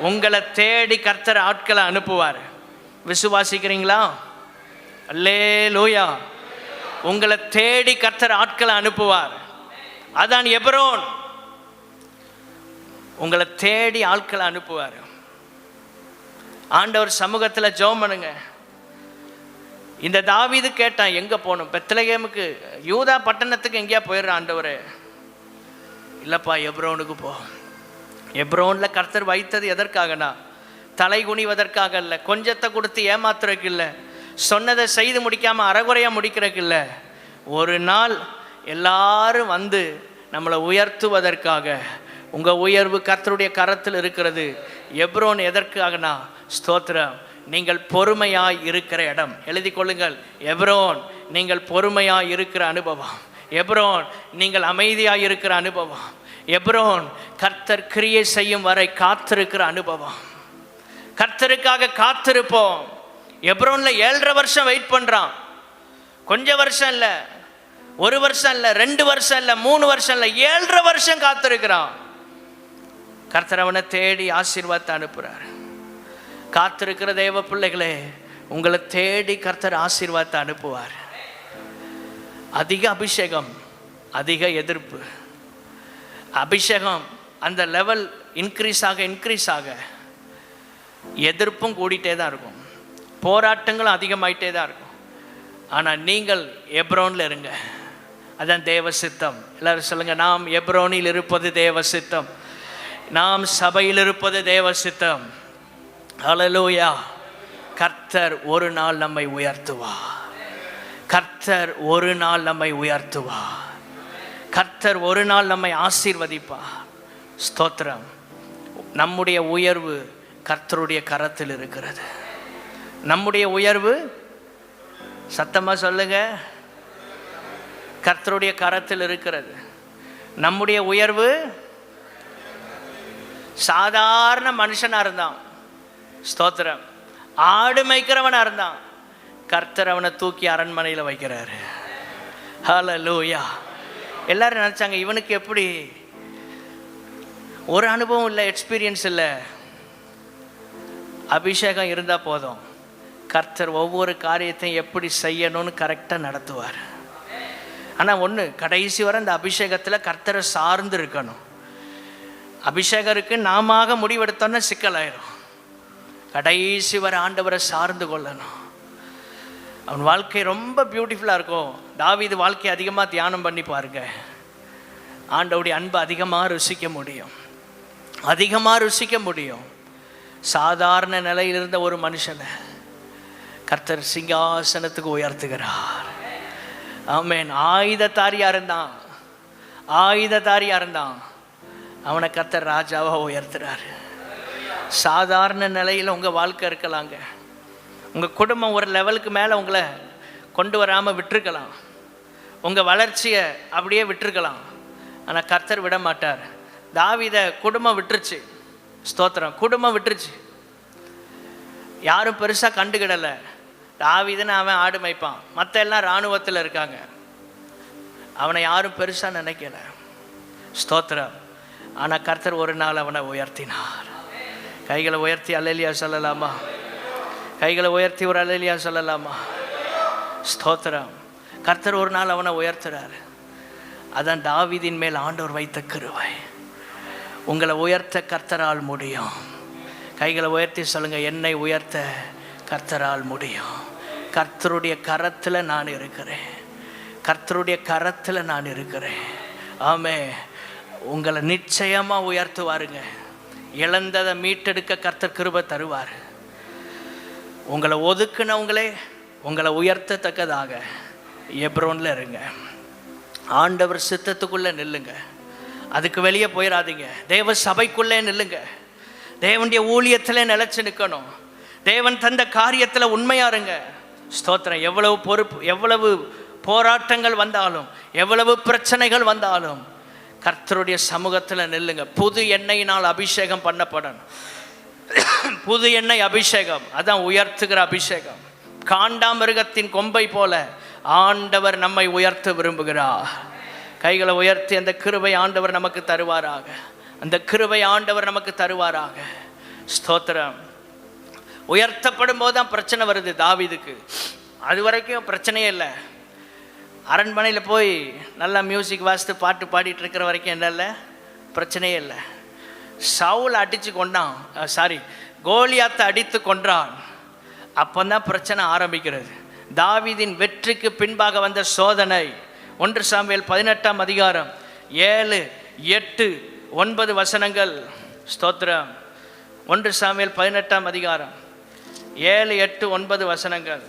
உங்களை தேடி கர்த்தர் ஆட்களை அனுப்புவார். விசுவாசிக்கிறீங்களா? அல்லேலூயா. உங்களை தேடி கர்த்தர் ஆட்களை அனுப்புவார். அதான் எப்ரோன். உங்களை தேடி ஆட்களை அனுப்புவார். ஆண்டவர் சமூகத்தில் ஜெபம் பண்ணுங்க. இந்த தாவீது கேட்டான், எங்கே போகணும்? பெத்லகேமுக்கு, யூதா பட்டணத்துக்கு எங்கேயா போயிடுற ஆண்டவரே? இல்லைப்பா, எப்ரோனுக்கு போ. எப்ரோனில் கர்த்தர் வைத்தது எதற்காகனா, தலை குனிவதற்காக இல்லை, கொஞ்சத்தை கொடுத்து ஏமாத்துறதுக்கு இல்லை, சொன்னதை செய்து முடிக்காமல் அறகுறையாக முடிக்கிறதுக்கு இல்லை. ஒரு நாள் எல்லாரும் வந்து நம்மளை உயர்த்துவதற்காக. உங்கள் உயர்வு கர்த்தருடைய கரத்தில் இருக்கிறது. எப்ரோன் எதற்காகனா, ஸ்தோத்திரம், நீங்கள் பொறுமையாய் இருக்கிற இடம். எழுதி கொள்ளுங்கள். எப்ரோன் நீங்கள் பொறுமையாய் இருக்கிற அனுபவம். எப்ரோன் நீங்கள் அமைதியாய் இருக்கிற அனுபவம். எப்ரோன் கர்த்தர் கிரியை செய்யும் வரை காத்திருக்கிற அனுபவம். கர்த்தருக்காக காத்திருப்போம். எப்ரோன்ல 7.5 வருஷம் வெயிட் பண்றான். கொஞ்சம் வருஷம் இல்லை, 1 வருஷம் இல்லை, 2 வருஷம் இல்லை, 3 வருஷம் இல்லை, 7.5 வருஷம் காத்திருக்கிறான். கர்த்தர் அவனை தேடி ஆசீர்வாதத்தை அனுப்புறார். காத்திருக்கிற தேவ பிள்ளைகளே, உங்களை தேடி கர்த்தர் ஆசீர்வாதத்தை அனுப்புவார். அதிக அபிஷேகம், அதிக எதிர்ப்பு. அபிஷேகம் அந்த லெவல் இன்க்ரீஸ் ஆக எதிர்ப்பும் கூடிட்டே தான் இருக்கும், போராட்டங்களும் அதிகமாயிட்டே தான் இருக்கும். ஆனால் நீங்கள் எப்ரோனில் இருங்க. அதான் தேவ சித்தம். எல்லாரும் சொல்லுங்க, நாம் எப்ரோனில் இருப்பது தேவ சித்தம், நாம் சபையில் இருப்பது தேவ சித்தம். ஹல்லேலூயா. கர்த்தர் ஒரு நாள் நம்மை உயர்த்துவார். கர்த்தர் ஒரு நாள் நம்மை உயர்த்துவார். கர்த்தர் ஒரு நாள் நம்மை ஆசீர்வதிப்பார். ஸ்தோத்திரம். நம்முடைய உயர்வு கர்த்தருடைய கரத்தில் இருக்கிறது. நம்முடைய உயர்வு, சத்தமாக சொல்லுங்க, கர்த்தருடைய கரத்தில் இருக்கிறது. நம்முடைய உயர்வு சாதாரண மனுஷனாக இருந்தான், ஸ்தோத்திரம், ஆடு மேய்க்கிறவனாக இருந்தான், கர்த்தர் அவனை தூக்கி அரண்மனையில் வைக்கிறாரு. ஹல்லேலூயா. எல்லாரும் நினச்சாங்க, இவனுக்கு எப்படி ஒரு அனுபவம் இல்லை, எக்ஸ்பீரியன்ஸ் இல்லை. அபிஷேகம் இருந்தால் போதும், கர்த்தர் ஒவ்வொரு காரியத்தையும் எப்படி செய்யணும்னு கரெக்டாக நடத்துவார். ஆனால் ஒன்று, கடைசி வரை அந்த அபிஷேகத்தில் கர்த்தரை சார்ந்து இருக்கணும். அபிஷேகம் இருக்கு, நாம முடிவெடுத்தோன்னா சிக்கலாயிரும். கடைசி வரை ஆண்டவரை சார்ந்து கொள்ளணும். அவன் வாழ்க்கை ரொம்ப பியூட்டிஃபுல்லாக இருக்கும். தாவீது வாழ்க்கையை அதிகமாக தியானம் பண்ணி பாருங்க. ஆண்டவருடைய அன்பு அதிகமாக ருசிக்க முடியும், அதிகமாக ருசிக்க முடியும். சாதாரண நிலையில் இருந்த ஒரு மனுஷனை கர்த்தர் சிங்காசனத்துக்கு உயர்த்துகிறார். ஆமென். ஆயுததாரியாக இருந்தான், அவனை கர்த்தர் ராஜாவாக உயர்த்துறார். சாதாரண நிலையில் உங்கள் வாழ்க்கை இருக்கலாங்க. உங்கள் குடும்பம் ஒரு லெவலுக்கு மேலே உங்களை கொண்டு வராமல் விட்டுருக்கலாம், உங்கள் வளர்ச்சியை அப்படியே விட்டுருக்கலாம். ஆனால் கர்த்தர் விட மாட்டார். தாவீதை குடும்பம் விட்டுருச்சு. ஸ்தோத்திரம். குடும்பம் விட்டுருச்சு, யாரும் பெருசாக கண்டுக்கிடலை. தாவீதுன்னு அவன் ஆடு மேய்ப்பான், மற்ற எல்லாம் இராணுவத்தில் இருக்காங்க, அவனை யாரும் பெருசாக நினைக்கல. ஸ்தோத்திரம். ஆனால் கர்த்தர் ஒரு நாள் அவனை உயர்த்தினார். கைகளை உயர்த்தி அல்லேலியா சொல்லலாமா? கைகளை உயர்த்தி ஒரு அல்லேலியா சொல்லலாமா? ஸ்தோத்திரம். கர்த்தர் ஒரு நாள் அவனை உயர்த்துறார். அதான் தாவீதின் மேல் ஆண்டவர் வைத்த கிருபை. உங்களை உயர்த்த கர்த்தரால் முடியும். கைகளை உயர்த்தி சொல்லுங்க, என்னை உயர்த்த கர்த்தரால் முடியும். கர்த்தருடைய கரத்தில் நான் இருக்கிறேன், கர்த்தருடைய கரத்தில் நான் இருக்கிறேன். ஆமே. உங்களை நிச்சயமாக உயர்த்துவாருங்க. இழந்ததை மீட்டெடுக்க கர்த்தர் கிருபை தருவார். உங்களை ஒதுக்குனவங்களே உங்களை உயர்த்தத்தக்கதாக எப்ரோனில் இருங்க. ஆண்டவர் சித்தத்துக்குள்ளே நில்லுங்க, அதுக்கு வெளியே போயிடாதீங்க. தேவ சபைக்குள்ளே நில்லுங்க, தேவனுடைய ஊழியத்தில் நிலைச்சு நிற்கணும். தேவன் தந்த காரியத்தில் உண்மையாருங்க. ஸ்தோத்திரம். எவ்வளவு பொறுப்பு, எவ்வளவு போராட்டங்கள் வந்தாலும், எவ்வளவு பிரச்சனைகள் வந்தாலும் கர்த்தருடைய சமூகத்தில் நில்லுங்க. புது எண்ணெயினால் அபிஷேகம் பண்ணப்படணும். புது எண்ணெய் அபிஷேகம், அதான் உயர்த்துகிற அபிஷேகம். காண்டாமிருகத்தின் கொம்பை போல ஆண்டவர் நம்மை உயர்த்த விரும்புகிறார். கைகளை உயர்த்தி அந்த கிருபை ஆண்டவர் நமக்கு தருவாராக. அந்த கிருபை ஆண்டவர் நமக்கு தருவாராக. ஸ்தோத்திரம். உயர்த்தப்படும் போது தான் பிரச்சனை வருது தாவீதுக்கு. அது வரைக்கும் பிரச்சனையே இல்லை. அரண்மனையில் போய் நல்லா மியூசிக் வாசித்து பாட்டு பாடிட்டு இருக்கிற வரைக்கும் என்ன இல்லை, பிரச்சனையே இல்லை. சவுல் அடித்து கொண்டான், கோலியாத்தை அடித்து கொன்றான். அப்போ தான் பிரச்சனை ஆரம்பிக்கிறது. தாவீதின் வெற்றிக்கு பின்பாக வந்த சோதனை. 1 சாமுவேல் 18ஆம் அதிகாரம் 7, 8, 9 வசனங்கள். ஸ்தோத்திரம். 1 சாமுவேல் 18ஆம் அதிகாரம் 7, 8, 9 வசனங்கள்.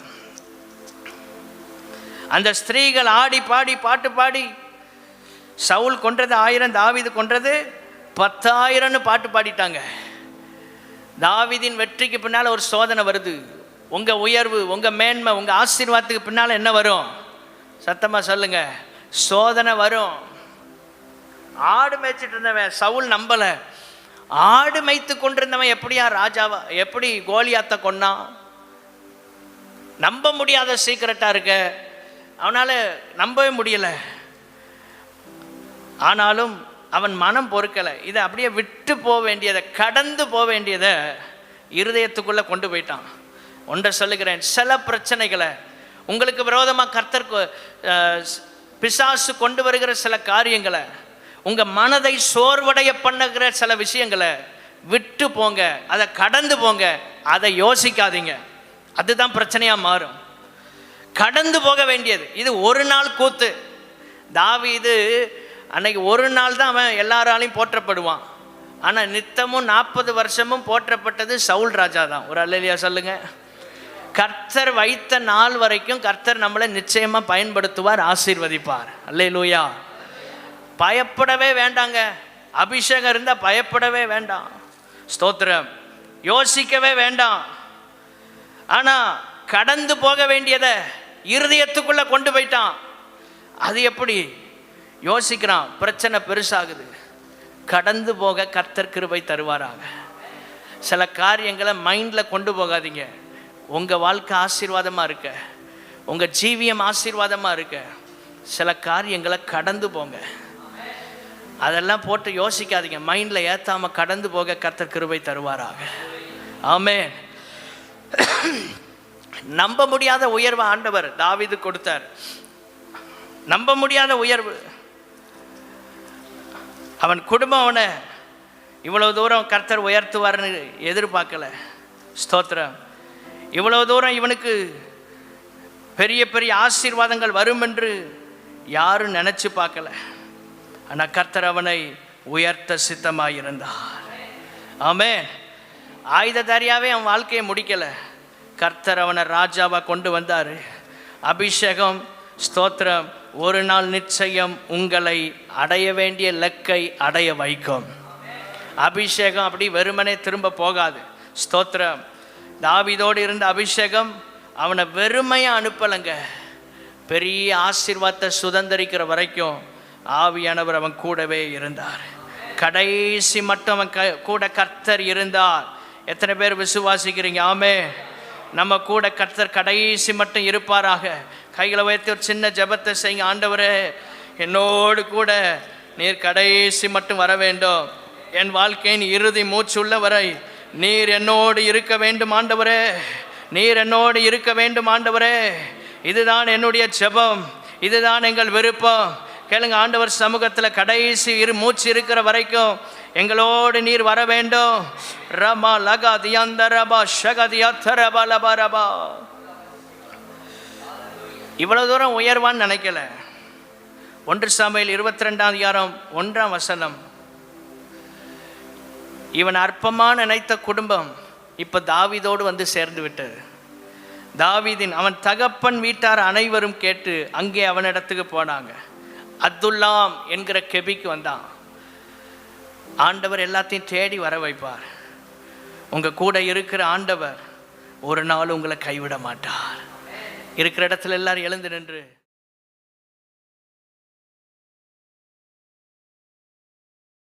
அந்த ஸ்திரீகள் ஆடி பாடி பாட்டு பாடி, சவுல் கொன்றது 1000, தாவீது கொன்றது 10,000ன்னு பாட்டு பாடிட்டாங்க. தாவீதின் வெற்றிக்கு பின்னால் ஒரு சோதனை வருது. உங்கள் உயர்வு, உங்கள் மேன்மை, உங்கள் ஆசீர்வாதத்துக்கு பின்னால் என்ன வரும்? சத்தமாக சொல்லுங்க, சோதனை வரும். ஆடு மேய்ச்சிட்டு இருந்தவன் சவுல் நம்பலை. ஆடு மேய்த்து கொண்டிருந்தவன் எப்படியா ராஜாவா, எப்படி கோலியாத்தை கொன்னான்? நம்ப முடியாத சீக்கிரட்டாக இருக்க, அவனால் நம்பவே முடியலை. ஆனாலும் அவன் மனம் பொறுக்கலை. இதை அப்படியே விட்டு போக வேண்டியதை, கடந்து போக வேண்டியதை இருதயத்துக்குள்ளே கொண்டு போயிட்டான். ஒன்றை சொல்லுகிறேன், சில பிரச்சனைகளை உங்களுக்கு விரோதமாக கர்த்தர் பிசாசு கொண்டு வருகிற சில காரியங்களை, உங்கள் மனதை சோர்வடைய பண்ணுகிற சில விஷயங்களை விட்டு போங்க, அதை கடந்து போங்க, அதை யோசிக்காதீங்க. அதுதான் பிரச்சனையாக மாறும். கடந்து போக வேண்டியது. இது ஒரு நாள் கூத்து. தாவீது அன்னைக்கு ஒரு நாள் தான் அவன் எல்லாராலையும் போற்றப்படுவான். ஆனால் நித்தமும் 40 வருஷமும் போற்றப்பட்டது சவுல் ராஜா தான். ஒரு அல்லேலியா சொல்லுங்க. கர்த்தர் வைத்த நாள் வரைக்கும் கர்த்தர் நம்மளை நிச்சயமாக பயன்படுத்துவார், ஆசீர்வதிப்பார். அல்லேலூயா. பயப்படவே வேண்டாங்க. அபிஷேகம் இருந்தால் பயப்படவே வேண்டாம். ஸ்தோத்திரம். யோசிக்கவே வேண்டாம். ஆனால் கடந்து போக வேண்டியதை இருதயத்துக்குள்ளே கொண்டு போயிட்டான். அது எப்படி யோசிக்கிறான்? பிரச்சனை பெருசாகுது. கடந்து போக கர்த்தர் கிருபை தருவாராக. சில காரியங்களை மைண்டில் கொண்டு போகாதீங்க. உங்கள் வாழ்க்கை ஆசீர்வாதமாக இருக்க, உங்கள் ஜீவியம் ஆசீர்வாதமாக இருக்க, சில காரியங்களை கடந்து போங்க. அதெல்லாம் போட்டு யோசிக்காதீங்க. மைண்டில் ஏற்றாமல் கடந்து போக கர்த்தர் கிருபை தருவாராக. ஆமென். நம்ப முடியாத உயர்வு ஆண்டவர் தாவீது கொடுத்தார். நம்ப முடியாத உயர்வு. அவன் குடும்பம் அவனை இவ்வளவு தூரம் கர்த்தர் உயர்த்துவார்னு எதிர்பார்க்கல. ஸ்தோத்திரம். இவ்வளவு தூரம் இவனுக்கு பெரிய பெரிய ஆசீர்வாதங்கள் வரும் என்று யாரும் நினச்சி பார்க்கல. ஆனால் கர்த்தர் அவனை உயர்த்த சித்தமாயிருந்தார். ஆமென். ஆயுததாரியாவே அவன் வாழ்க்கையை முடிக்கலை. கர்த்தர் அவனை ராஜாவாக கொண்டு வந்தார். அபிஷேகம். ஸ்தோத்திரம். ஒரு நாள் நிச்சயம் உங்களை அடைய வேண்டிய இலக்கை அடைய வைக்கும். அபிஷேகம் அப்படி வெறுமனே திரும்ப போகாது. ஸ்தோத்திரம். தாவீதோடு இருந்த அபிஷேகம் அவனை வெறுமையாக அனுப்பலைங்க. பெரிய ஆசீர்வாதத்தை சுதந்திரிக்கிற வரைக்கும் ஆவியானவர் அவன் கூடவே இருந்தார். கடைசி மட்டும் அவன் கூட கர்த்தர் இருந்தார். எத்தனை பேர் விசுவாசிக்கிறீங்க? ஆமே. நம்ம கூட கர்த்தர் கடைசி மட்டும் இருப்பாராக. கைகளை வைத்து ஒரு சின்ன ஜெபத்தை செய்யுங்க. ஆண்டவரே, என்னோடு கூட நீர் கடைசி மட்டும் வர வேண்டும். என் வாழ்க்கையின் இறுதி மூச்சுள்ள வரை நீர் என்னோடு இருக்க வேண்டும் ஆண்டவரே. நீர் என்னோடு இருக்க வேண்டும் ஆண்டவரே. இதுதான் என்னுடைய ஜெபம், இதுதான் எங்கள் விருப்பம். கேளுங்க, ஆண்டவர் சமூகத்தில் கடைசி மூச்சு இருக்கிற வரைக்கும் எங்களோடு நீர் வர வேண்டும். ரமா லகா தியந்த ரபா ஷகதியா தரபா லபா ரபா. இவ்வளவு தூரம் உயர்வான்னு நினைக்கல. 1 சாமுவேல் 22:1 இவன் அற்பமான நினைத்த குடும்பம் இப்ப தாவீதோடு வந்து சேர்ந்து விட்டது. தாவீதின் அவன் தகப்பன் வீட்டார் அனைவரும் கேட்டு அங்கே அவனிடத்துக்கு போனாங்க. அப்துல்லாம் என்கிற கெபிக்கு வந்தான். ஆண்டவர் எல்லாத்தையும் தேடி வர வைப்பார். உங்க கூட இருக்கிற ஆண்டவர் ஒரு நாள் உங்களை கைவிட மாட்டார். இருக்கிற இடத்துல எல்லாரும் எழுந்து நின்று